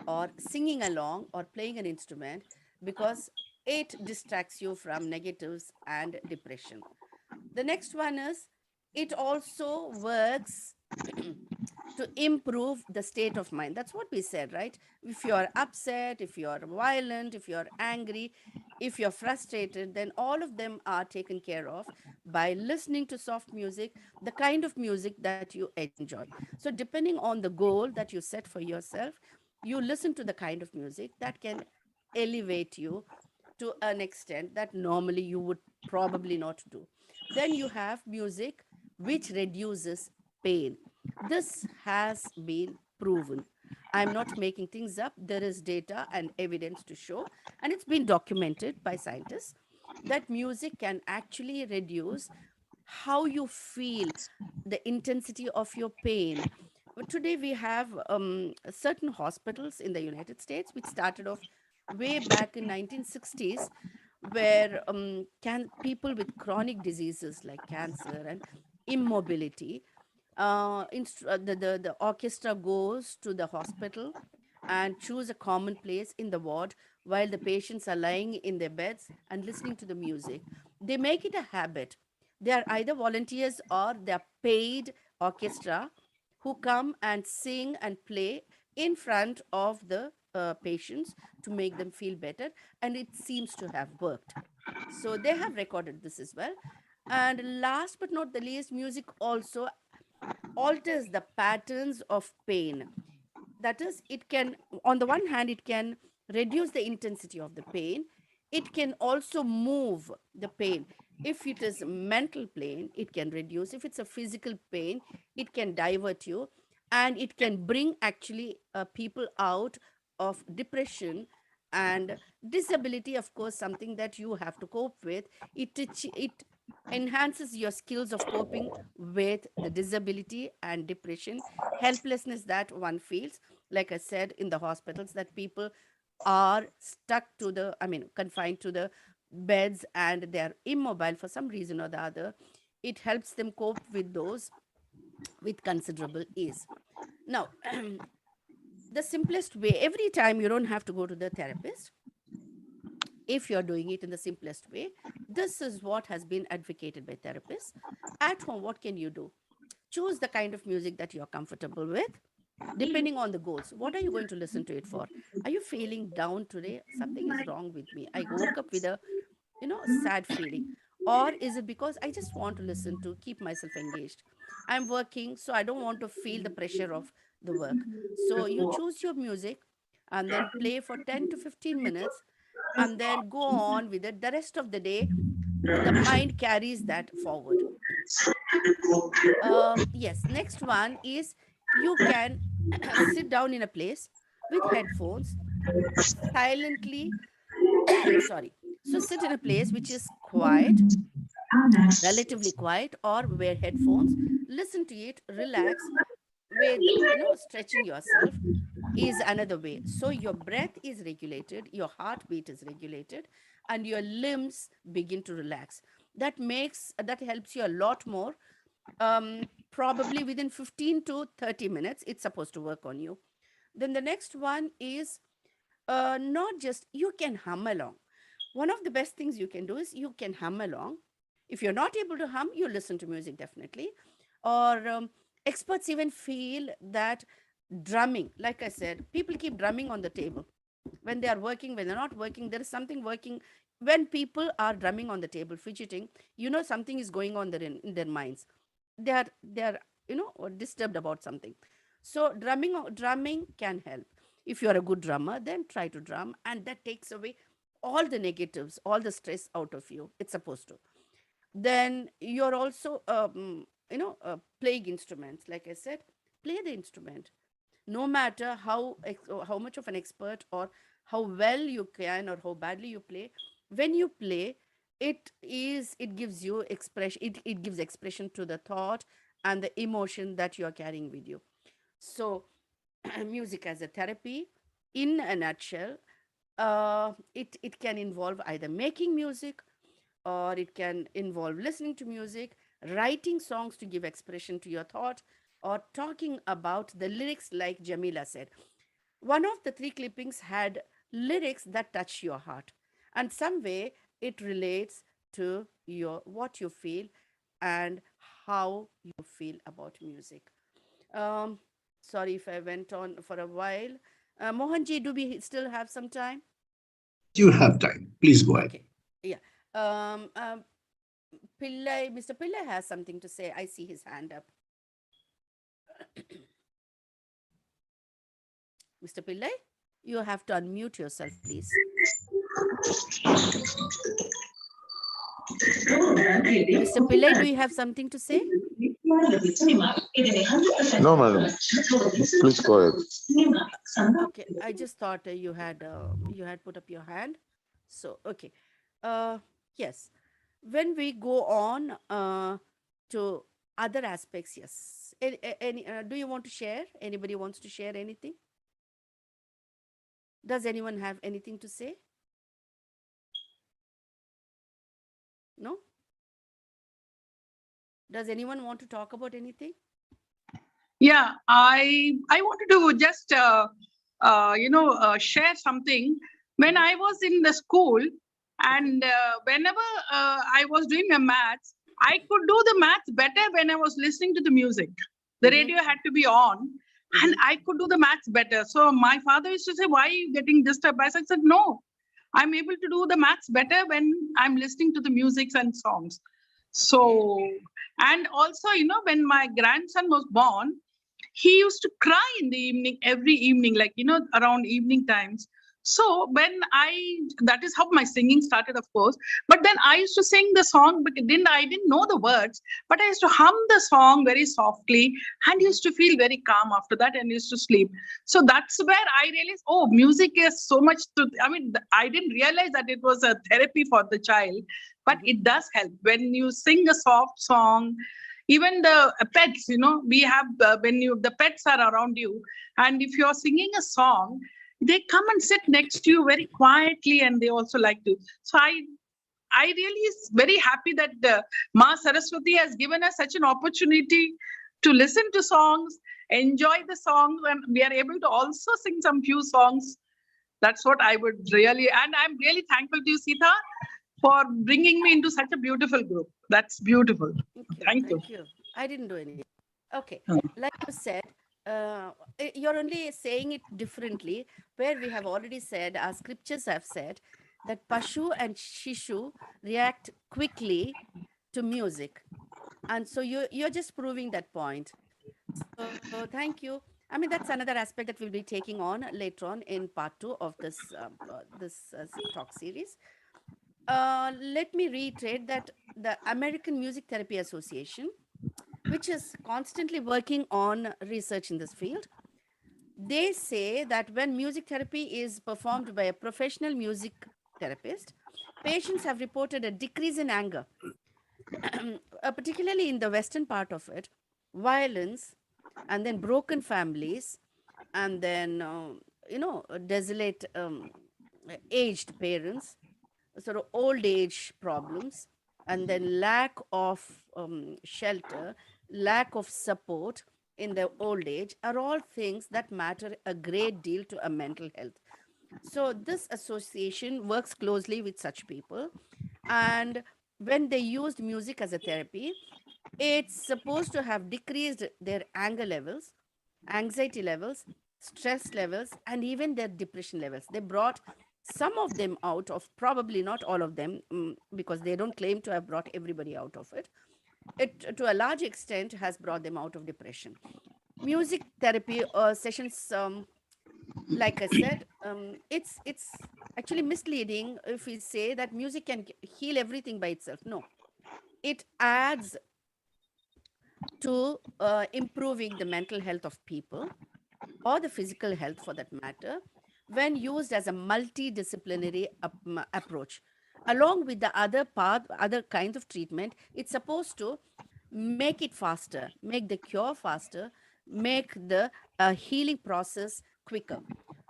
or singing along or playing an instrument, because it distracts you from negatives and depression. The next one is it also works to improve the state of mind. That's what we said, right? If you're upset, if you're violent, if you're angry, if you're frustrated, then all of them are taken care of by listening to soft music, the kind of music that you enjoy. So, depending on the goal that you set for yourself, you listen to the kind of music that can elevate you to an extent that normally you would probably not do. Then you have music which reduces pain. This has been proven. I'm not making things up. There is data and evidence to show, and it's been documented by scientists that music can actually reduce how you feel, the intensity of your pain. But today we have certain hospitals in the United States which started off way back in 1960s, where people with chronic diseases like cancer and immobility, the orchestra goes to the hospital and choose a common place in the ward while the patients are lying in their beds and listening to the music. They make it a habit. They are either volunteers or they are paid orchestra who come and sing and play in front of the patients to make them feel better, and it seems to have worked. So they have recorded this as well. And last but not the least, music also alters the patterns of pain. That is, it can, on the one hand, it can reduce the intensity of the pain. It can also move the pain. If it is mental pain, it can reduce. If it's a physical pain, it can divert you, and it can bring actually people out of depression and disability. Of course, something that you have to cope with. It enhances your skills of coping with the disability and depression, helplessness that one feels. Like I said, in the hospitals, that people are stuck to the, I mean, confined to the beds and they are immobile for some reason or the other. It helps them cope with those with considerable ease. Now, the simplest way, every time you don't have to go to the therapist. If you're doing it in the simplest way, this is what has been advocated by therapists. At home, what can you do? Choose the kind of music that you're comfortable with, depending on the goals. What are you going to listen to it for? Are you feeling down today? Something is wrong with me. I woke up with a, sad feeling. Or is it because I just want to listen to keep myself engaged? I'm working, so I don't want to feel the pressure of the work. So you choose your music and then play for 10 to 15 minutes and then go on with it. The rest of the day, the mind carries that forward. Yes, next one is you can sit down in a place with headphones silently. Sorry. So sit in a place which is quiet, relatively quiet, or wear headphones. Listen to it, relax with, stretching yourself is another way. So your breath is regulated, your heartbeat is regulated, and your limbs begin to relax. That helps you a lot more. Probably within 15 to 30 minutes, it's supposed to work on you. Then the next one is not just you can hum along. One of the best things you can do is you can hum along. If you're not able to hum, you listen to music definitely. Or experts even feel that drumming, like I said, people keep drumming on the table when they are working, when they're not working. There is something working. When people are drumming on the table, fidgeting, something is going on there in their minds. They are disturbed about something. So drumming can help. If you are a good drummer, then try to drum, and that takes away all the negatives, all the stress out of you. It's supposed to. Then you're also playing instruments. Like I said, play the instrument. No matter how much of an expert or how well you can or how badly you play, when you play, it gives you expression. It gives expression to the thought and the emotion that you are carrying with you. So music as a therapy, in a nutshell, it can involve either making music, or it can involve listening to music, writing songs to give expression to your thought, or talking about the lyrics, like Jamila said. One of the three clippings had lyrics that touch your heart, and some way it relates to your what you feel and how you feel about music. Um, Sorry if I went on for a while. Mohanji, do we still have some time? You have time. Please go ahead. Okay. Yeah. Um, um, Pillai, Mr. Pillai has something to say. I see his hand up. Mr. Pillai, you have to unmute yourself, please. Mr. Pillai, do you have something to say? No, madam. Please go ahead. Okay, I just thought you had put up your hand. So okay, yes. When we go on to other aspects, yes. Any do you want to share? Anybody wants to share anything? Does anyone have anything to say? No? Does anyone want to talk about anything? Yeah, I wanted to just share something. When I was in the school, and whenever I was doing my maths, I could do the maths better when I was listening to the music. The radio had to be on, and I could do the maths better. So my father used to say, "Why are you getting disturbed?" I said, "No, I'm able to do the maths better when I'm listening to the musics and songs." So, and also, when my grandson was born, he used to cry in the evening, every evening, like, around evening times. So that is how my singing started, of course. But then I used to sing the song, but I didn't know the words, but I used to hum the song very softly and used to feel very calm after that and used to sleep. So that's where I realized, oh, music is so much I didn't realize that it was a therapy for the child, but it does help when you sing a soft song. Even the pets, we have the pets are around you, and if you're singing a song, they come and sit next to you very quietly, and they also like to. So I really is very happy that Ma Saraswati has given us such an opportunity to listen to songs, enjoy the songs, and we are able to also sing some few songs. That's what I would really, and I'm really thankful to you, Seetha, for bringing me into such a beautiful group. That's beautiful. Thank you. Thank you. I didn't do anything. Okay. Like you said, you're only saying it differently, where we have already said, our scriptures have said, that Pashu and Shishu react quickly to music. And so you're just proving that point. So thank you. I mean, that's another aspect that we'll be taking on later on in part 2 of this talk series. Let me reiterate that the American Music Therapy Association, which is constantly working on research in this field, they say that when music therapy is performed by a professional music therapist, patients have reported a decrease in anger, particularly in the western part of it, violence, and then broken families, and then desolate aged parents, sort of old age problems, and then lack of shelter, lack of support in the old age are all things that matter a great deal to a mental health. So this association works closely with such people, and when they used music as a therapy, it's supposed to have decreased their anger levels, anxiety levels, stress levels, and even their depression levels. They brought some of them out of, probably not all of them, because they don't claim to have brought everybody out of it. It, to a large extent, has brought them out of depression. Music therapy sessions, like I said, it's actually misleading if we say that music can heal everything by itself. No, it adds to improving the mental health of people, or the physical health for that matter, when used as a multidisciplinary approach. Along with the other kinds of treatment, it's supposed to make it faster, make the cure faster, make the healing process quicker.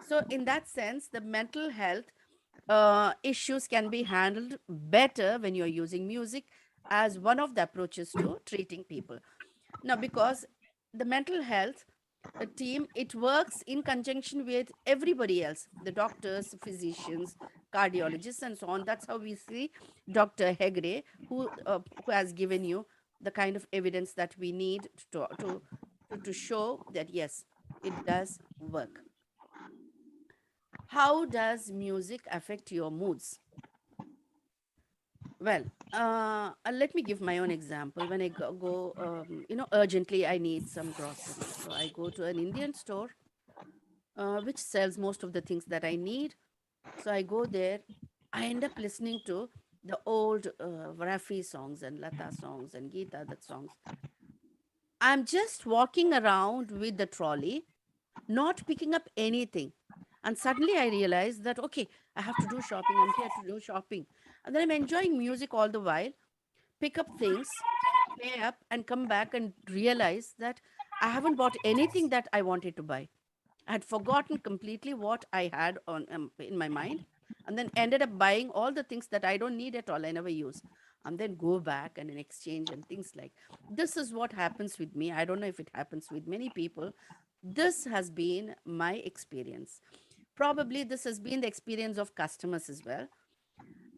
So, in that sense, the mental health issues can be handled better when you're using music as one of the approaches to treating people. Now, because the mental health team, it works in conjunction with everybody else, the doctors, physicians, cardiologists, and so on. That's how we see Dr. Hegde, who has given you the kind of evidence that we need to show that yes, it does work. How does music affect your moods? Well, let me give my own example. When I urgently I need some groceries. So I go to an Indian store, which sells most of the things that I need. So I go there. I end up listening to the old Rafi songs and Lata songs and Geeta Dutt songs. I'm just walking around with the trolley, not picking up anything. And suddenly I realize that, okay, I have to do shopping. I'm here to do shopping. And then I'm enjoying music all the while, pick up things, pay up, and come back and realize that I haven't bought anything that I wanted to buy. I had forgotten completely what I had on in my mind, and then ended up buying all the things that I don't need at all. I never use, and then go back and then exchange and things like this is what happens with me. I don't know if it happens with many people. This has been my experience. Probably this has been the experience of customers as well.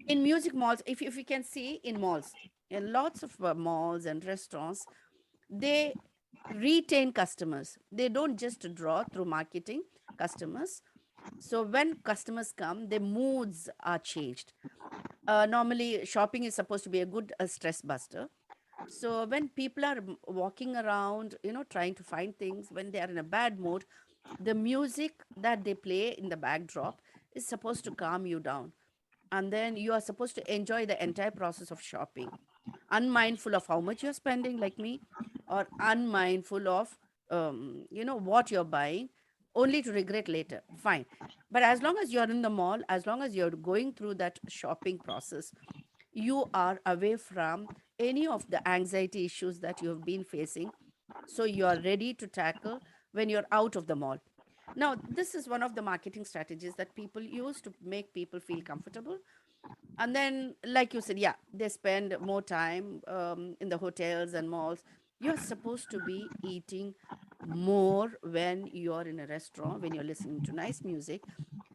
In music malls, if you can see in malls, in lots of malls and restaurants, they retain customers. They don't just draw through marketing customers. So when customers come, their moods are changed. Normally, shopping is supposed to be a good stress buster. So when people are walking around, trying to find things, when they are in a bad mood, the music that they play in the backdrop is supposed to calm you down. And then you are supposed to enjoy the entire process of shopping, unmindful of how much you're spending, like me, or unmindful of what you're buying, only to regret later. Fine. But as long as you're in the mall, as long as you're going through that shopping process, you are away from any of the anxiety issues that you have been facing. So you are ready to tackle when you're out of the mall. Now, this is one of the marketing strategies that people use to make people feel comfortable. And then, like you said, yeah, they spend more time in the hotels and malls. You're supposed to be eating more when you're in a restaurant, when you're listening to nice music,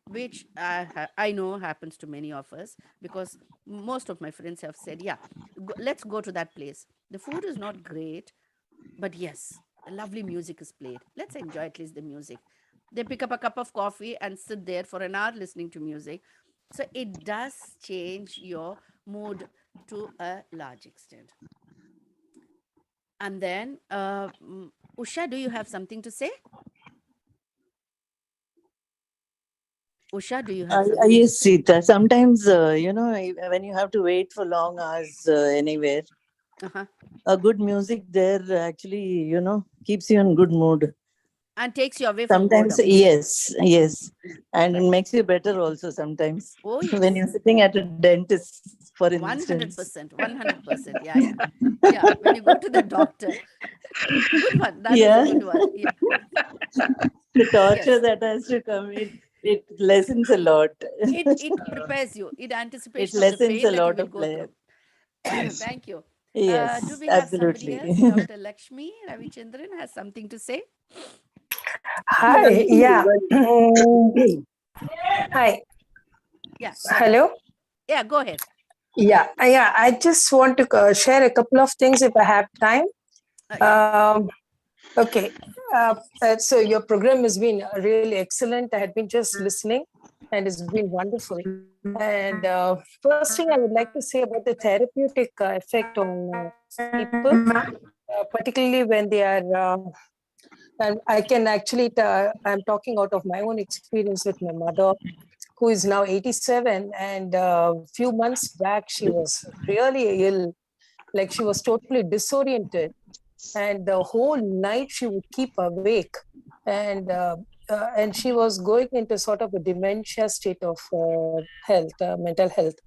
which I know happens to many of us, because most of my friends have said, yeah, let's go to that place. The food is not great, but yes, lovely music is played. Let's enjoy at least the music. They pick up a cup of coffee and sit there for an hour listening to music. So it does change your mood to a large extent. And then, Usha, do you have something to say? Usha, do you have something to Yes, say? Seetha. Sometimes, when you have to wait for long hours anywhere, Uh-huh. a good music there actually, keeps you in good mood. And takes you away from Sometimes, boredom. yes, yes. And it Right. makes you better also sometimes. Oh, When yes. you're sitting at a dentist, for instance. 100%. 100%. Yeah, yeah. Yeah. When you go to the doctor. Good one. That was a Yeah. good one. Yeah. The torture Yes. that has to come, it lessens a lot. It prepares you in It anticipation of the lessens pain a that you lot will of go play. through. Thank you. Do Yes, we have somebody absolutely. else? Dr. Lakshmi Ravichandran has something to say? Hi, yeah. Hi. Yeah, go ahead. Hello. Yeah, go ahead. Yeah. I just want to share a couple of things if I have time. Yeah. Okay. So your program has been really excellent. I had been just listening, and it's been wonderful. And first thing I would like to say about the therapeutic effect on people, particularly when they are. And I can actually, I'm talking out of my own experience with my mother, who is now 87. And a few months back, she was really ill, like she was totally disoriented. And the whole night she would keep awake. And she was going into sort of a dementia state of health, mental health.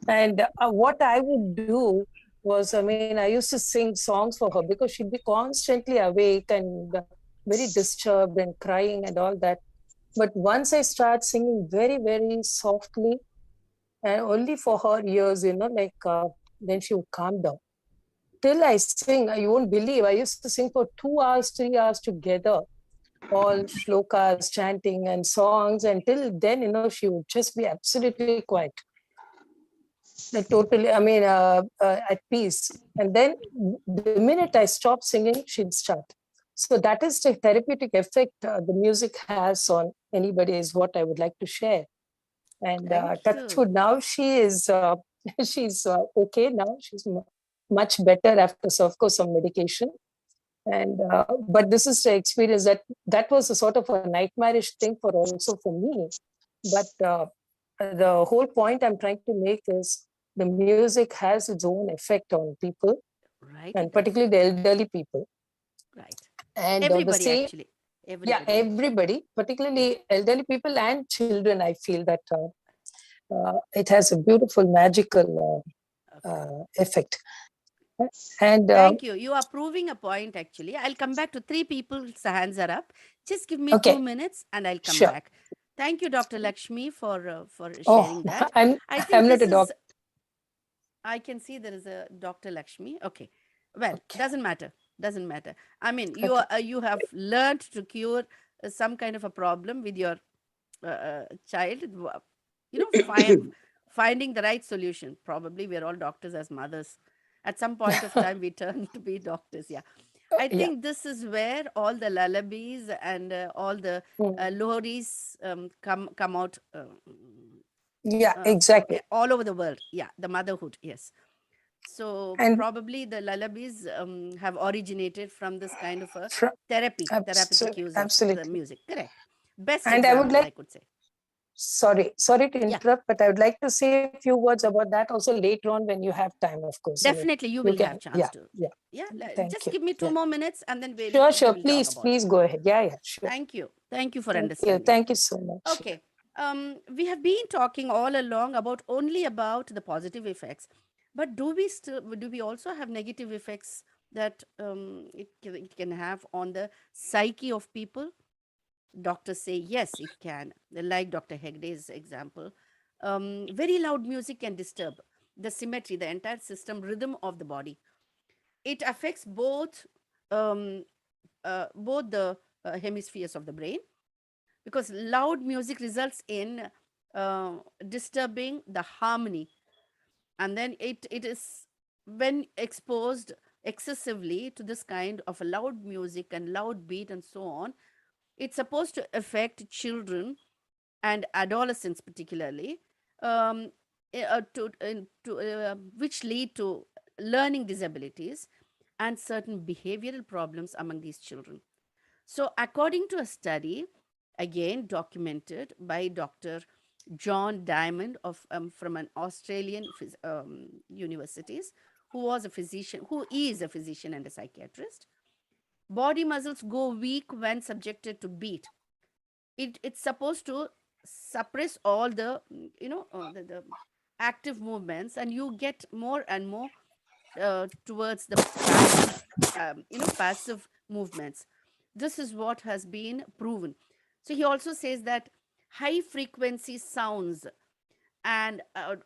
And what I would do was, I mean, I used to sing songs for her because she'd be constantly awake and very disturbed and crying and all that. But once I start singing very, very softly, and only for her ears, then she would calm down. Till I sing, you won't believe, I used to sing for 2 hours, 3 hours together, all shlokas, chanting and songs. And till then, she would just be absolutely quiet. Totally, I mean, at peace. And then the minute I stop singing, she'd start. So that is the therapeutic effect the music has on anybody, is what I would like to share. And Thank touch you. wood, now she is she's okay now. She's much better after, so of course, some medication. And but this is the experience that was a sort of a nightmarish thing for also for me. But the whole point I'm trying to make is the music has its own effect on people, Right, and it does. particularly the elderly people. Right. And the Everybody, same, actually. yeah, Everybody. everybody, Yeah. particularly elderly people and children. I feel that it has a beautiful, magical effect. And Thank you. You are proving a point, actually. I'll come back to three people's hands are up. Just give me okay, 2 minutes and I'll come sure. back. Thank you, Dr. Lakshmi, for Oh, sharing that. I'm I think I'm not this a doctor. is, I can see there is a Dr. Lakshmi. Okay. Well, Okay. doesn't matter. doesn't matter. I mean, you have learned to cure some kind of a problem with your child, finding the right solution. Probably we're all doctors as mothers. At some point of time, we turn to be doctors. Yeah. I think this is where all the lullabies and all the loris come out. Exactly. All over the world. Yeah, the motherhood. Yes. So And probably the lullabies have originated from this kind of a therapeutic use of the music. Correct. Best and I would example, like, I could say. sorry to interrupt, but I would like to say a few words about that also later on when you have time, of course. Definitely, you will have chance to. Thank Just you. give me 2 more minutes and then Sure, we will talk about please it. go ahead. Sure. Thank you for Thank understanding. Thank you so much. Okay. We have been talking all along only about the positive effects, but do we also have negative effects that it can have on the psyche of people? Doctors say yes, it can. Like Dr. Hegde's example, very loud music can disturb the symmetry, the entire system rhythm of the body. It affects both the hemispheres of the brain, because loud music results in disturbing the harmony, and then it is when exposed excessively to this kind of loud music and loud beat and so on, it's supposed to affect children and adolescents particularly, um, which lead to learning disabilities and certain behavioral problems among these children. So, according to a study, again documented by Dr. John Diamond from an Australian universities, who is a physician and a psychiatrist, body muscles go weak when subjected to beat. It's supposed to suppress all the the active movements, and you get more and more towards the passive movements. This is what has been proven. So he also says that high frequency sounds and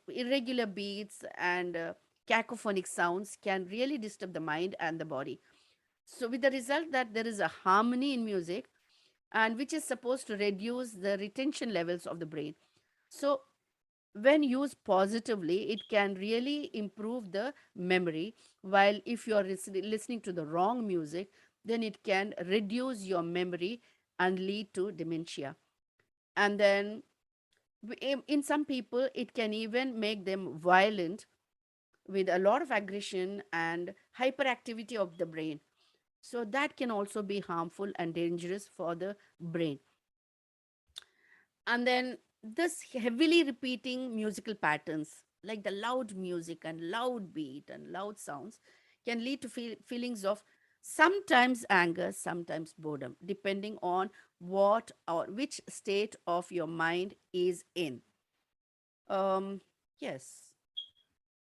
irregular beats and cacophonic sounds can really disturb the mind and the body. So with the result that there is a harmony in music, and which is supposed to reduce the retention levels of the brain. So when used positively, it can really improve the memory, while if you are listening to the wrong music, then it can reduce your memory and lead to dementia. And then in some people, it can even make them violent with a lot of aggression and hyperactivity of the brain. So that can also be harmful and dangerous for the brain. And then this heavily repeating musical patterns, like the loud music and loud beat and loud sounds, can lead to feelings of sometimes anger, sometimes boredom, depending on what or which state of your mind is in. Yes.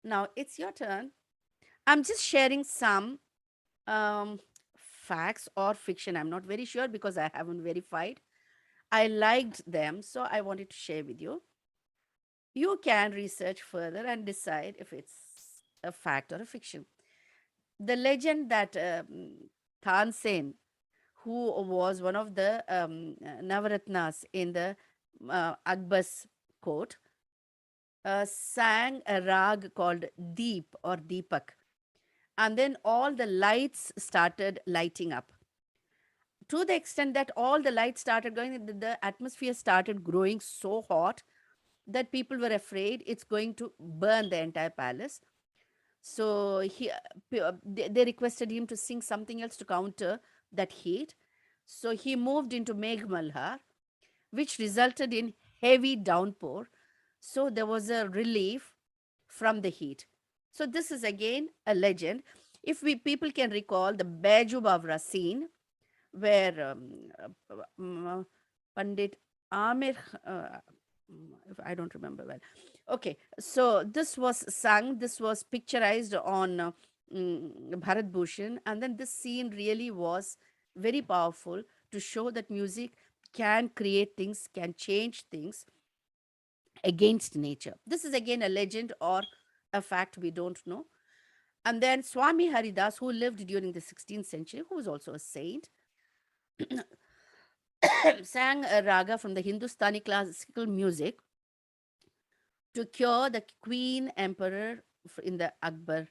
Now it's your turn. I'm just sharing some um, facts or fiction. I'm not very sure because I haven't verified. I liked them, so I wanted to share with you. You can research further and decide if it's a fact or a fiction. The legend that Tansen, who was one of the Navaratnas in the Akbar's court, sang a rag called Deep or Deepak. And then all the lights started lighting up, to the extent that all the lights started going, the atmosphere started growing so hot that people were afraid it's going to burn the entire palace. So they requested him to sing something else to counter that heat. So he moved into Meghmalhar, which resulted in heavy downpour. So there was a relief from the heat. So this is again a legend. If we people can recall the Baju Bavra scene, where Pandit Amir, I don't remember well. Okay, so this was sung, this was picturized on Bharat Bhushan, and then this scene really was very powerful to show that music can create things, can change things against nature. This is again a legend or a fact, we don't know. And then Swami Haridas, who lived during the 16th century, who was also a saint, sang a raga from the Hindustani classical music to cure the queen emperor in the Akbar,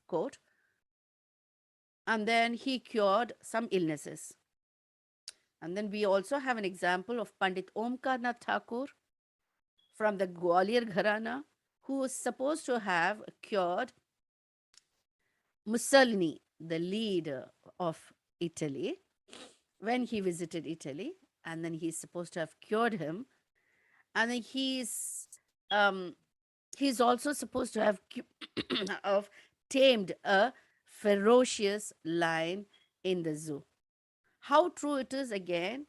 court. And then he cured some illnesses. And then we also have an example of Pandit Omkarnath Thakur from the Gwalior Gharana, who was supposed to have cured Mussolini, the leader of Italy, when he visited Italy. And then he's supposed to have cured him. And then he's also supposed to have of tamed a ferocious lion in the zoo. How true it is, again,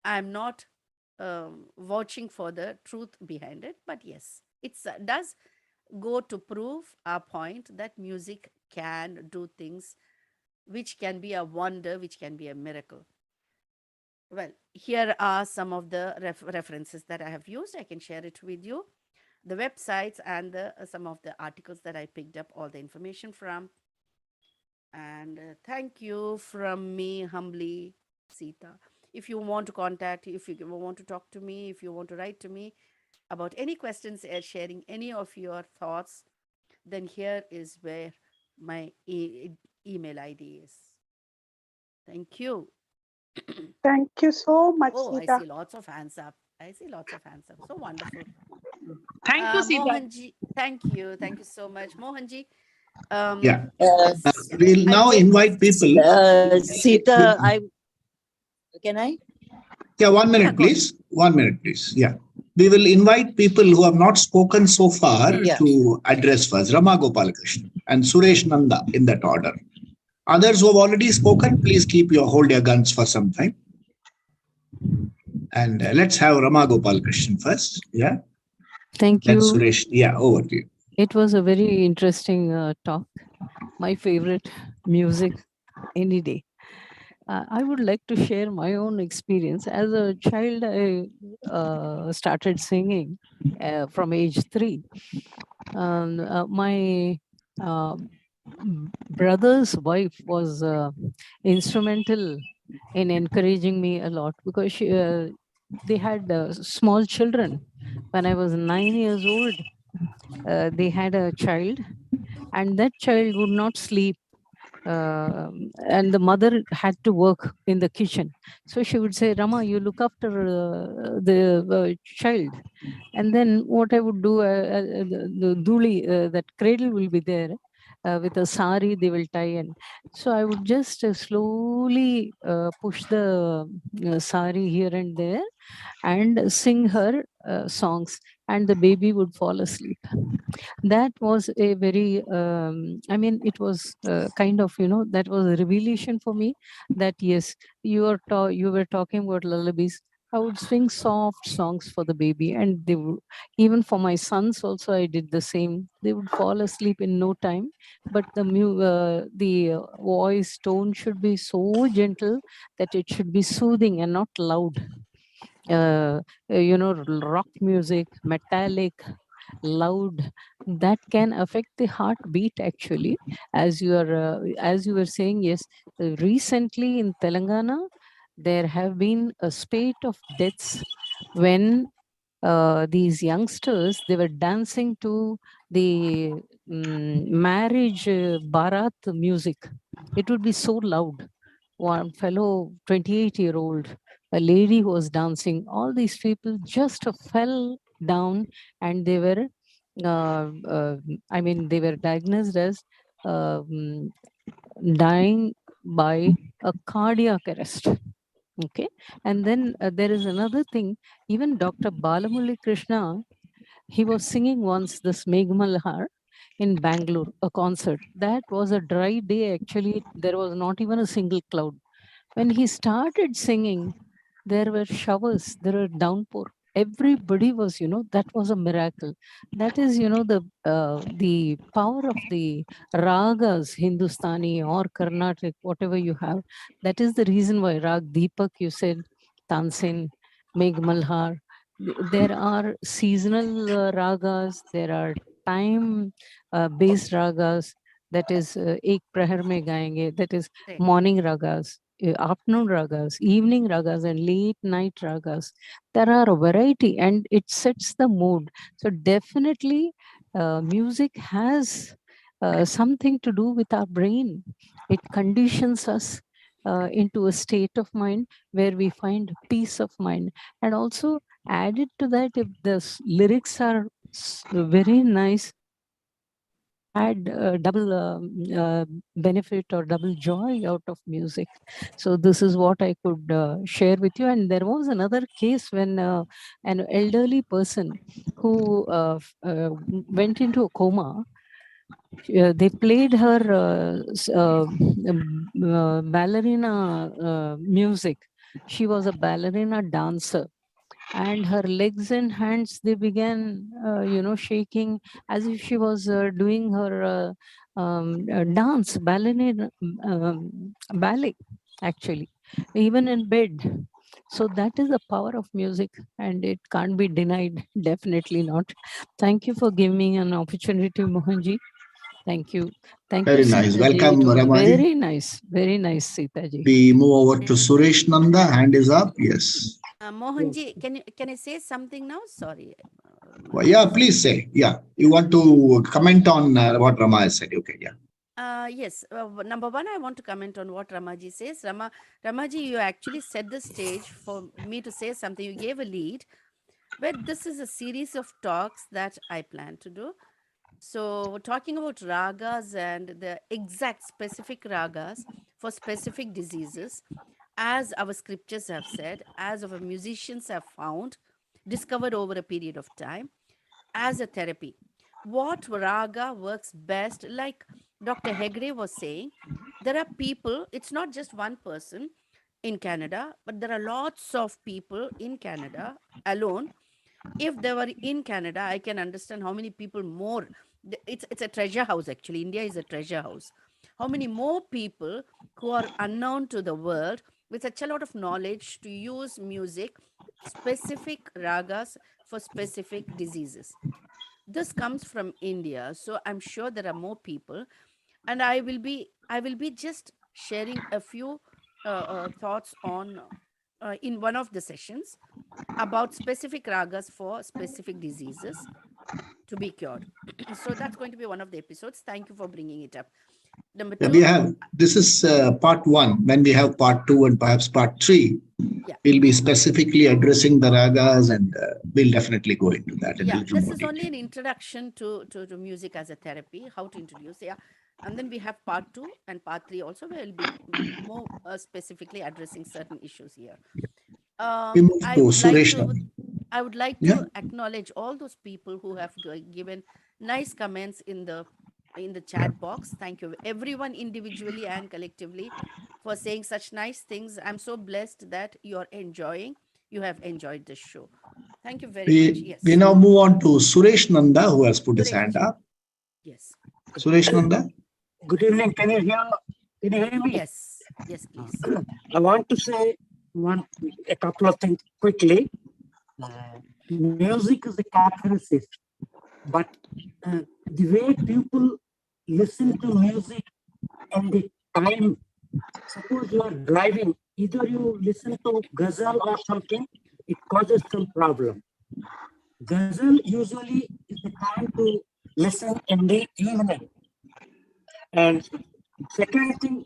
I'm not vouching for the truth behind it, but yes, it does go to prove our point that music can do things which can be a wonder, which can be a miracle. Well, here are some of the references that I have used. I can share it with you. The websites and some of the articles that I picked up all the information from. And thank you from me humbly, Seetha. If you want to contact, if you want to talk to me, if you want to write to me about any questions or sharing any of your thoughts, then here is where my email ID is. Thank you. Thank you so much, Oh, Seetha. I see lots of hands up. So wonderful. Thank you, Seetha. Mohanji, thank you. Thank you so much. Mohanji. Yeah. We'll now invite people. Seetha, can I? Yeah, 1 minute, please. 1 minute, please. Yeah. We will invite people who have not spoken so far to address first. Rama Gopalakrishnan and Suresh Nanda in that order. Others who have already spoken, please hold your guns for some time. And let's have Rama Gopalakrishnan first. Yeah. Thank you. Suresh. Yeah, over to you. It was a very interesting talk. My favorite music any day. I would like to share my own experience. As a child, I started singing from age 3. My brother's wife was instrumental in encouraging me a lot because they had small children. When I was 9 years old, they had a child, and that child would not sleep. And the mother had to work in the kitchen. So she would say, Rama, you look after the child. And then what I would do, the duli, that cradle will be there. With a sari, they will tie. And so I would just slowly push the sari here and there and sing her songs, and the baby would fall asleep. That was a very, it was kind of, that was a revelation for me that yes, you were talking about lullabies. I would sing soft songs for the baby, and they would, even for my sons also, I did the same. They would fall asleep in no time, but the voice tone should be so gentle that it should be soothing and not loud. Rock music, metallic, loud, that can affect the heartbeat actually. As you were saying, yes, recently in Telangana, there have been a spate of deaths when these youngsters, they were dancing to the marriage Bharat music. It would be so loud. One fellow 28-year-old, a lady who was dancing, all these people just fell down, and they were they were diagnosed as dying by a cardiac arrest. Okay. And then there is another thing. Even Dr. Balamurali Krishna, he was singing once this Meghmalhar in Bangalore, a concert. That was a dry day. Actually, there was not even a single cloud. When he started singing, there were showers, there were downpour. Everybody was, that was a miracle. That is, the power of the ragas, Hindustani or Carnatic, whatever you have. That is the reason why Rag Deepak, you said, Tansin, Megh Malhar. There are seasonal ragas, there are time based ragas, that is ek prahar mein gayenge, that is Right. morning ragas, afternoon ragas, evening ragas, and late night ragas. There are a variety and it sets the mood. So definitely music has something to do with our brain. It conditions us into a state of mind where we find peace of mind. And also added to that, if the lyrics are very nice, add double benefit or double joy out of music. So this is what I could share with you. And there was another case when an elderly person who went into a coma. They played her ballerina music. She was a ballerina dancer, and her legs and hands, they began shaking as if she was doing her dance, ballerina ballet, actually, even in bed. So that is the power of music, and it can't be denied. Definitely not. Thank you for giving me an opportunity, Mohanji. Thank you. Thank you, Very nice. Seetha ji. It Welcome, was Ramaji. very nice, Seetha ji. We move over to Suresh Nanda. Hand is up. Yes. Mohanji, can I say something now? Sorry. Well, yeah, please say. Yeah. You want to comment on what Rama has said. Okay. Yeah. Yes. Number one, I want to comment on what Ramaji says. Ramaji, you actually set the stage for me to say something. You gave a lead, but this is a series of talks that I plan to do. So, talking about ragas and the exact specific ragas for specific diseases, as our scriptures have said, as our musicians have found, discovered over a period of time, as a therapy. What raga works best, like Dr. Hegde was saying, there are people, it's not just one person in Canada, but there are lots of people in Canada alone. If they were in Canada, I can understand how many people more. It's a treasure house, actually. India is a treasure house. How many more people who are unknown to the world with such a lot of knowledge to use music, specific ragas for specific diseases. This comes from India, so I'm sure there are more people, and I will be just sharing a few thoughts on in one of the sessions about specific ragas for specific diseases to be cured. So that's going to be one of the episodes. Thank you for bringing it up. Number Yeah, two, we have, this is part one. When we have part two and perhaps part three, yeah, we'll be specifically addressing the ragas, and we'll definitely go into that in a yeah, little this more is detail. only an introduction to music as a therapy, how to introduce, yeah. And then we have part two and part three also, where we'll be more specifically addressing certain issues here. We move I to would like Suresh to now. I would like to Yeah. acknowledge all those people who have given nice comments in the chat box. Thank you, everyone, individually and collectively, for saying such nice things. I'm so blessed that you have enjoyed this show. Thank you very much. We Yes, now move on to Suresh Nanda, who has put his Suresh hand ji. up. Yes. Suresh Nanda. Good evening. Can you hear me? Yes, please. I want to say a couple of things quickly. Music is a catharsis, but the way people listen to music and the time, suppose you are driving, either you listen to ghazal or something, it causes some problem. Ghazal usually is the time to listen in the evening. And second thing,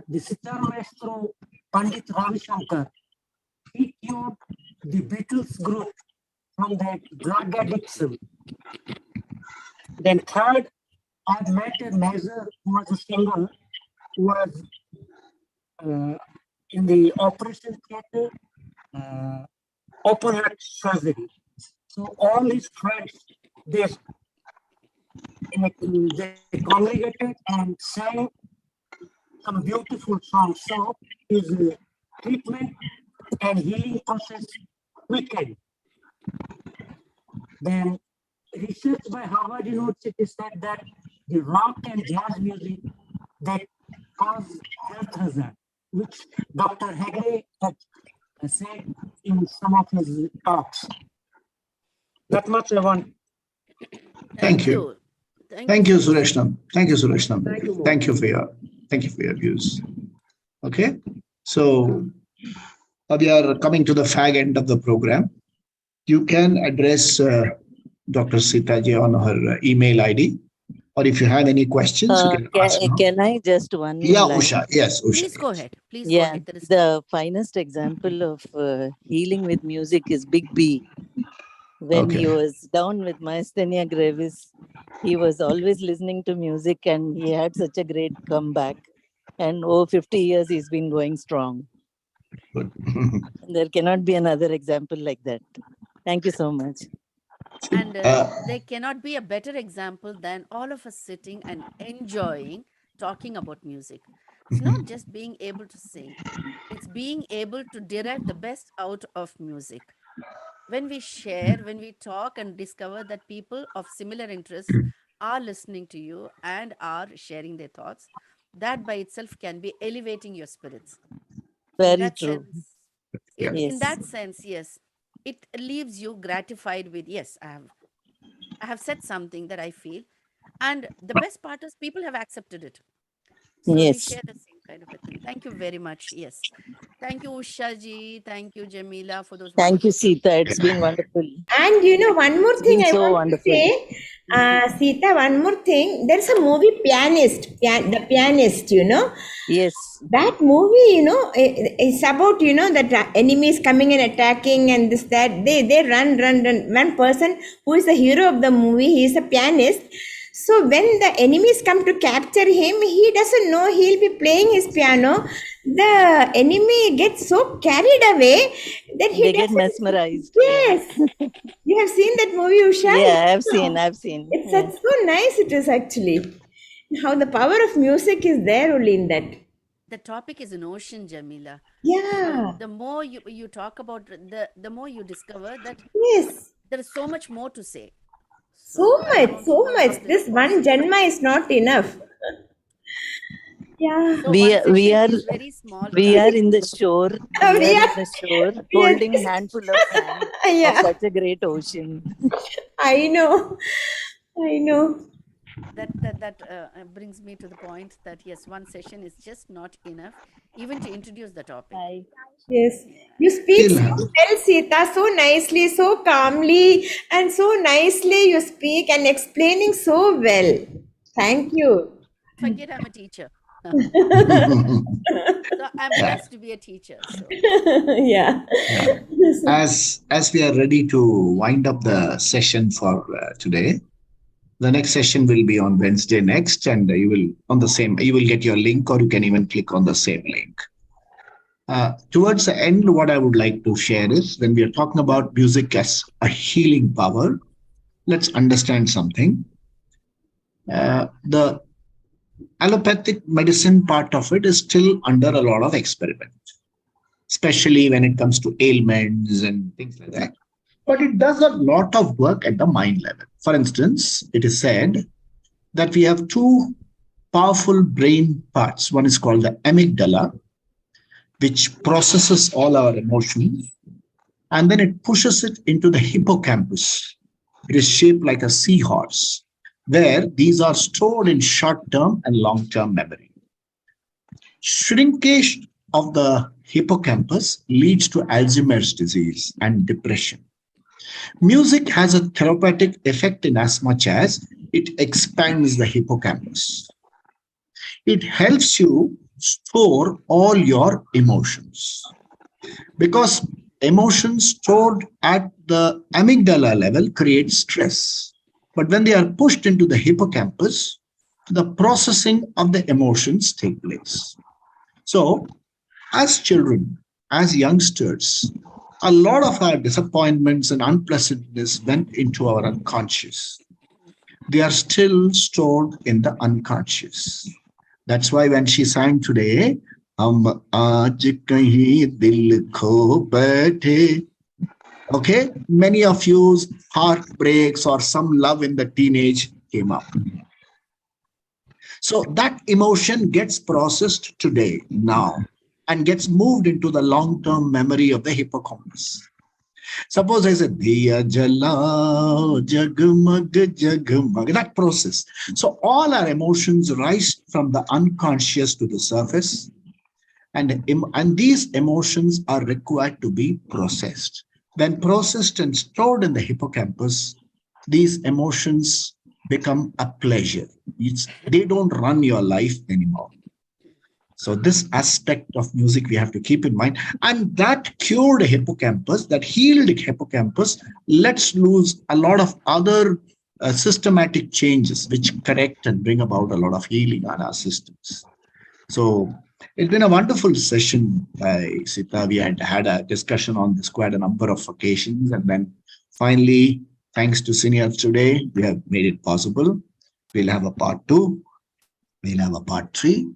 the sitar maestro Pandit Ravi Shankar, he cured the Beatles group from that drug addiction. Then third, I met a major who was a singer, who was in the operation theater, open heart surgery. So all his friends, they congregated and sang some beautiful songs. So his treatment and healing process quickened. Then research by Harvard University said that the rock and jazz music that cause health hazard, which Dr. Hegde had said in some of his talks. That much I want Thank you. Thank you, Sureshnam. Thank you, Sureshnam. Thank you for your views. Okay. So we are coming to the fag end of the program. You can address Dr. Seetha ji on her email ID, or if you have any questions, you can ask now. Can I just one Yeah, line? Usha. Yes, Usha. Please go ahead. Please go Yeah, ahead. There is the finest example of healing with music is Big B. When he was down with myasthenia gravis, he was always listening to music and he had such a great comeback. And 50 years he's been going strong. Good. There cannot be another example like that. Thank you so much. And there cannot be a better example than all of us sitting and enjoying talking about music. It's not just being able to sing, it's being able to derive the best out of music. When we share, when we talk and discover that people of similar interests are listening to you and are sharing their thoughts, that by itself can be elevating your spirits. Very true. In that sense, yes, it leaves you gratified with, yes, I have said something that I feel, and the best part is people have accepted it. So we share the same kind of a thing. Thank you very much. Yes. Thank you, Usha ji. Thank you, Jamila, for those Thank you, wonderful Seetha. It's been wonderful. And one more It's thing been I so want wonderful. to say, Seetha, one more thing. There's a movie Pianist, The Pianist, Yes. That movie, it's about, that enemies coming and attacking and this, that. They run. One person who is the hero of the movie, he is a pianist. So when the enemies come to capture him, he doesn't know he'll be playing his piano. The enemy gets so carried away that he They get doesn't. mesmerized. Yes. You have seen that movie, Usha? Yeah, I've seen. It's so nice it is actually. How the power of music is there only in that. The topic is an ocean, Jamila. Yeah. The more you talk about, the more you discover that there is so much more to say. So I don't much. know what This one Janma is not enough. Yeah. So one session is very small We are time. in the shore. We are in the shore, holding handful of sand of such a great ocean. I know. That brings me to the point that yes, one session is just not enough, even to introduce the topic. Yes. You speak so well, Seetha, so nicely, so calmly, and so nicely you speak and explaining so well. Thank you. Forget I'm a teacher. So I'm blessed to be a teacher. So yeah. As we are ready to wind up the session for today, the next session will be on Wednesday next, and you will get your link, or you can even click on the same link. Towards the end, what I would like to share is, when we are talking about music as a healing power, let's understand something. The allopathic medicine part of it is still under a lot of experiment, especially when it comes to ailments and things like that. But it does a lot of work at the mind level. For instance, it is said that we have two powerful brain parts. One is called the amygdala, which processes all our emotions, and then it pushes it into the hippocampus. It is shaped like a seahorse, where these are stored in short-term and long-term memory. Shrinkage of the hippocampus leads to Alzheimer's disease and depression. Music has a therapeutic effect in as much as it expands the hippocampus. It helps you store all your emotions, because emotions stored at the amygdala level create stress. But when they are pushed into the hippocampus, the processing of the emotions take place. So, as children, as youngsters, a lot of our disappointments and unpleasantness went into our unconscious. They are still stored in the unconscious. That's why when she sang today, "Hum aaj kahin dil kho baithe," okay, many of you's heartbreaks or some love in the teenage came up. So that emotion gets processed today, now, and gets moved into the long-term memory of the hippocampus. Suppose I said, Diya Jalao, Jagmag, Jagmag, that process. So all our emotions rise from the unconscious to the surface. And these emotions are required to be processed. When processed and stored in the hippocampus, these emotions become a pleasure. They don't run your life anymore. So this aspect of music we have to keep in mind. And that cured hippocampus, that healed hippocampus, lets loose a lot of other systematic changes which correct and bring about a lot of healing on our systems. So it's been a wonderful session, Seetha. We had a discussion on this quite a number of occasions. And then finally, thanks to seniors today, we have made it possible. We'll have a part 2. We'll have a part 3.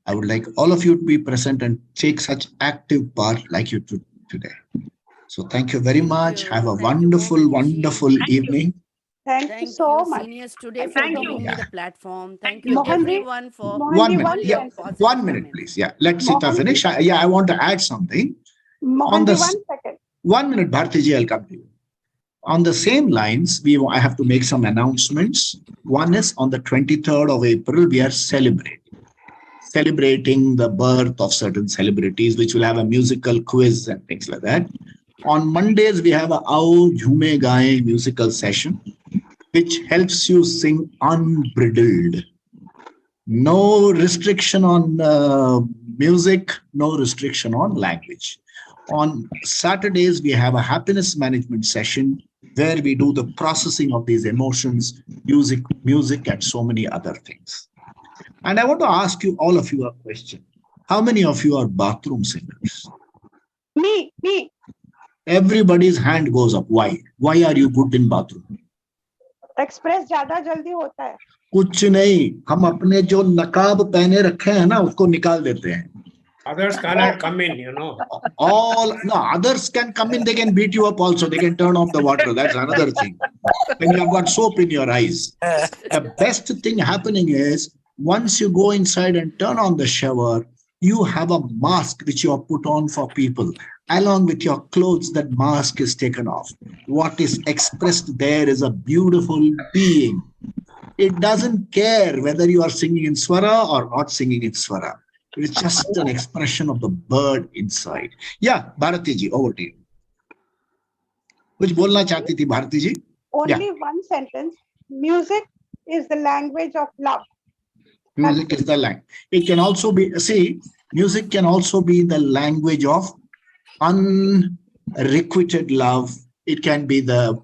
I would like all of you to be present and take such active part like you took today. So thank you very much. Have a wonderful, wonderful evening. Thank you so much. Seniors today for giving me the platform. Thank you Mohanji, everyone for One minute. all your Yeah. positive 1 minute, comments. please. Yeah. Let Seetha finish. I want to add something. On the 1 second. 1 minute, Bhartiji, I'll come to you. On the same lines, I have to make some announcements. One is on the 23rd of April, we are celebrating the birth of certain celebrities, which will have a musical quiz and things like that. On Mondays, we have a Aao Jhume Gaye musical session, which helps you sing unbridled. No restriction on music, no restriction on language. On Saturdays, we have a happiness management session where we do the processing of these emotions, music and so many other things. And I want to ask you, all of you, a question. How many of you are bathroom singers? Me. Everybody's hand goes up. Why? Why are you good in bathroom? Express ज़्यादा जल्दी होता है. कुछ नहीं, हम अपने जो नकाब पहने रखे हैं ना उसको निकाल देते हैं. Others cannot come in, you know. Others can come in, they can beat you up also. They can turn off the water. That's another thing. When you have got soap in your eyes. The best thing happening is, once you go inside and turn on the shower, you have a mask which you have put on for people. Along with your clothes, that mask is taken off. What is expressed there is a beautiful being. It doesn't care whether you are singing in swara or not singing in swara. It's just an expression of the bird inside. Yeah, Bharati ji, over to you. Kuch bolna chahti thi, Bharati ji? Only one sentence. Music is the language of love. Music is the language. It can also be, music can also be the language of unrequited love. It can be the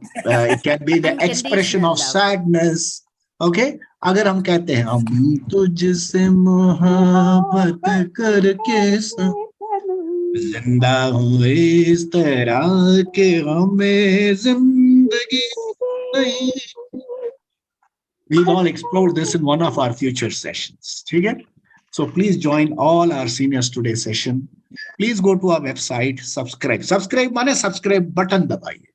expression of sadness. Okay? अगर हम कहते हैं हम तुझसे मोहब्बत करके जिंदा हूँ इस तरह के हमें जिंदगी नहीं. We'll all explore this in one of our future sessions. Okay? So please join all our seniors today session. Please go to our website, subscribe. Subscribe माने subscribe button दबाइए.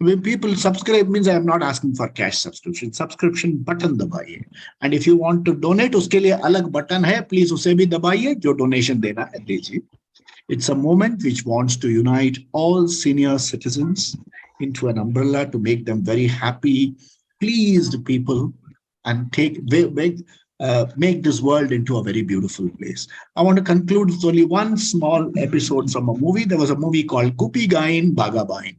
When people subscribe means I am not asking for cash subscription. Subscription button दबाइए. And if you want to donate, उसके लिए अलग button है. Please उसे भी दबाइए. जो donation देना है दीजिए. It's a moment which wants to unite all senior citizens into an umbrella to make them very happy, pleased people, and make this world into a very beautiful place. I want to conclude with only one small episode from a movie. There was a movie called Gupi Gain Baga Bain,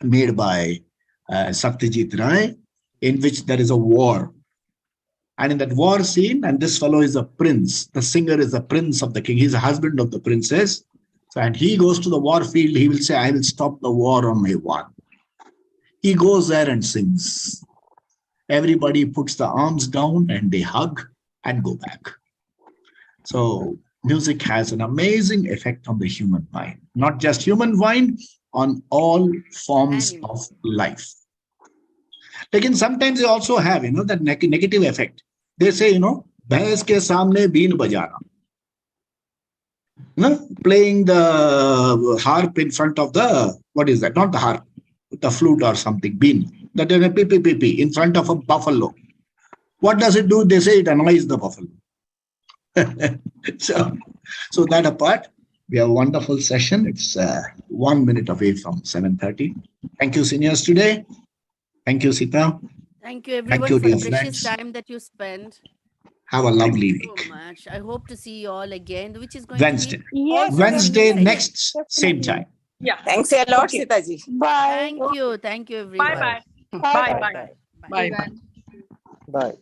made by Satyajit Ray, in which there is a war. And in that war scene, and this fellow is a prince. The singer is the prince of the king. He's the husband of the princess. So, and he goes to the war field. He will say, I will stop the war on my one. He goes there and sings. Everybody puts the arms down and they hug and go back. So music has an amazing effect on the human mind. Not just human mind, on all forms of life. Again, sometimes they also have, that negative effect. They say, bhais ke samne been bajana. Playing the harp in front of the, what is that? Not the harp, the flute or something, bean. That is a pee in front of a buffalo. What does it do? They say it annoys the buffalo. So that apart, We have a wonderful session. It's 1 minute away from 7:30. Thank you, seniors, today. Thank you, Seetha. Thank you, Thank everyone, you, for the dear precious friends. time that you spent. Have a lovely So week. much. I hope to see you all again, which is going Wednesday. to be Yes, also Wednesday Wednesday. next same time. Yeah. Thanks a lot, Okay. Seetha ji. Bye. Thank you. Thank you, everyone. Bye-bye. Bye. Bye-bye. Bye. Bye-bye. Bye.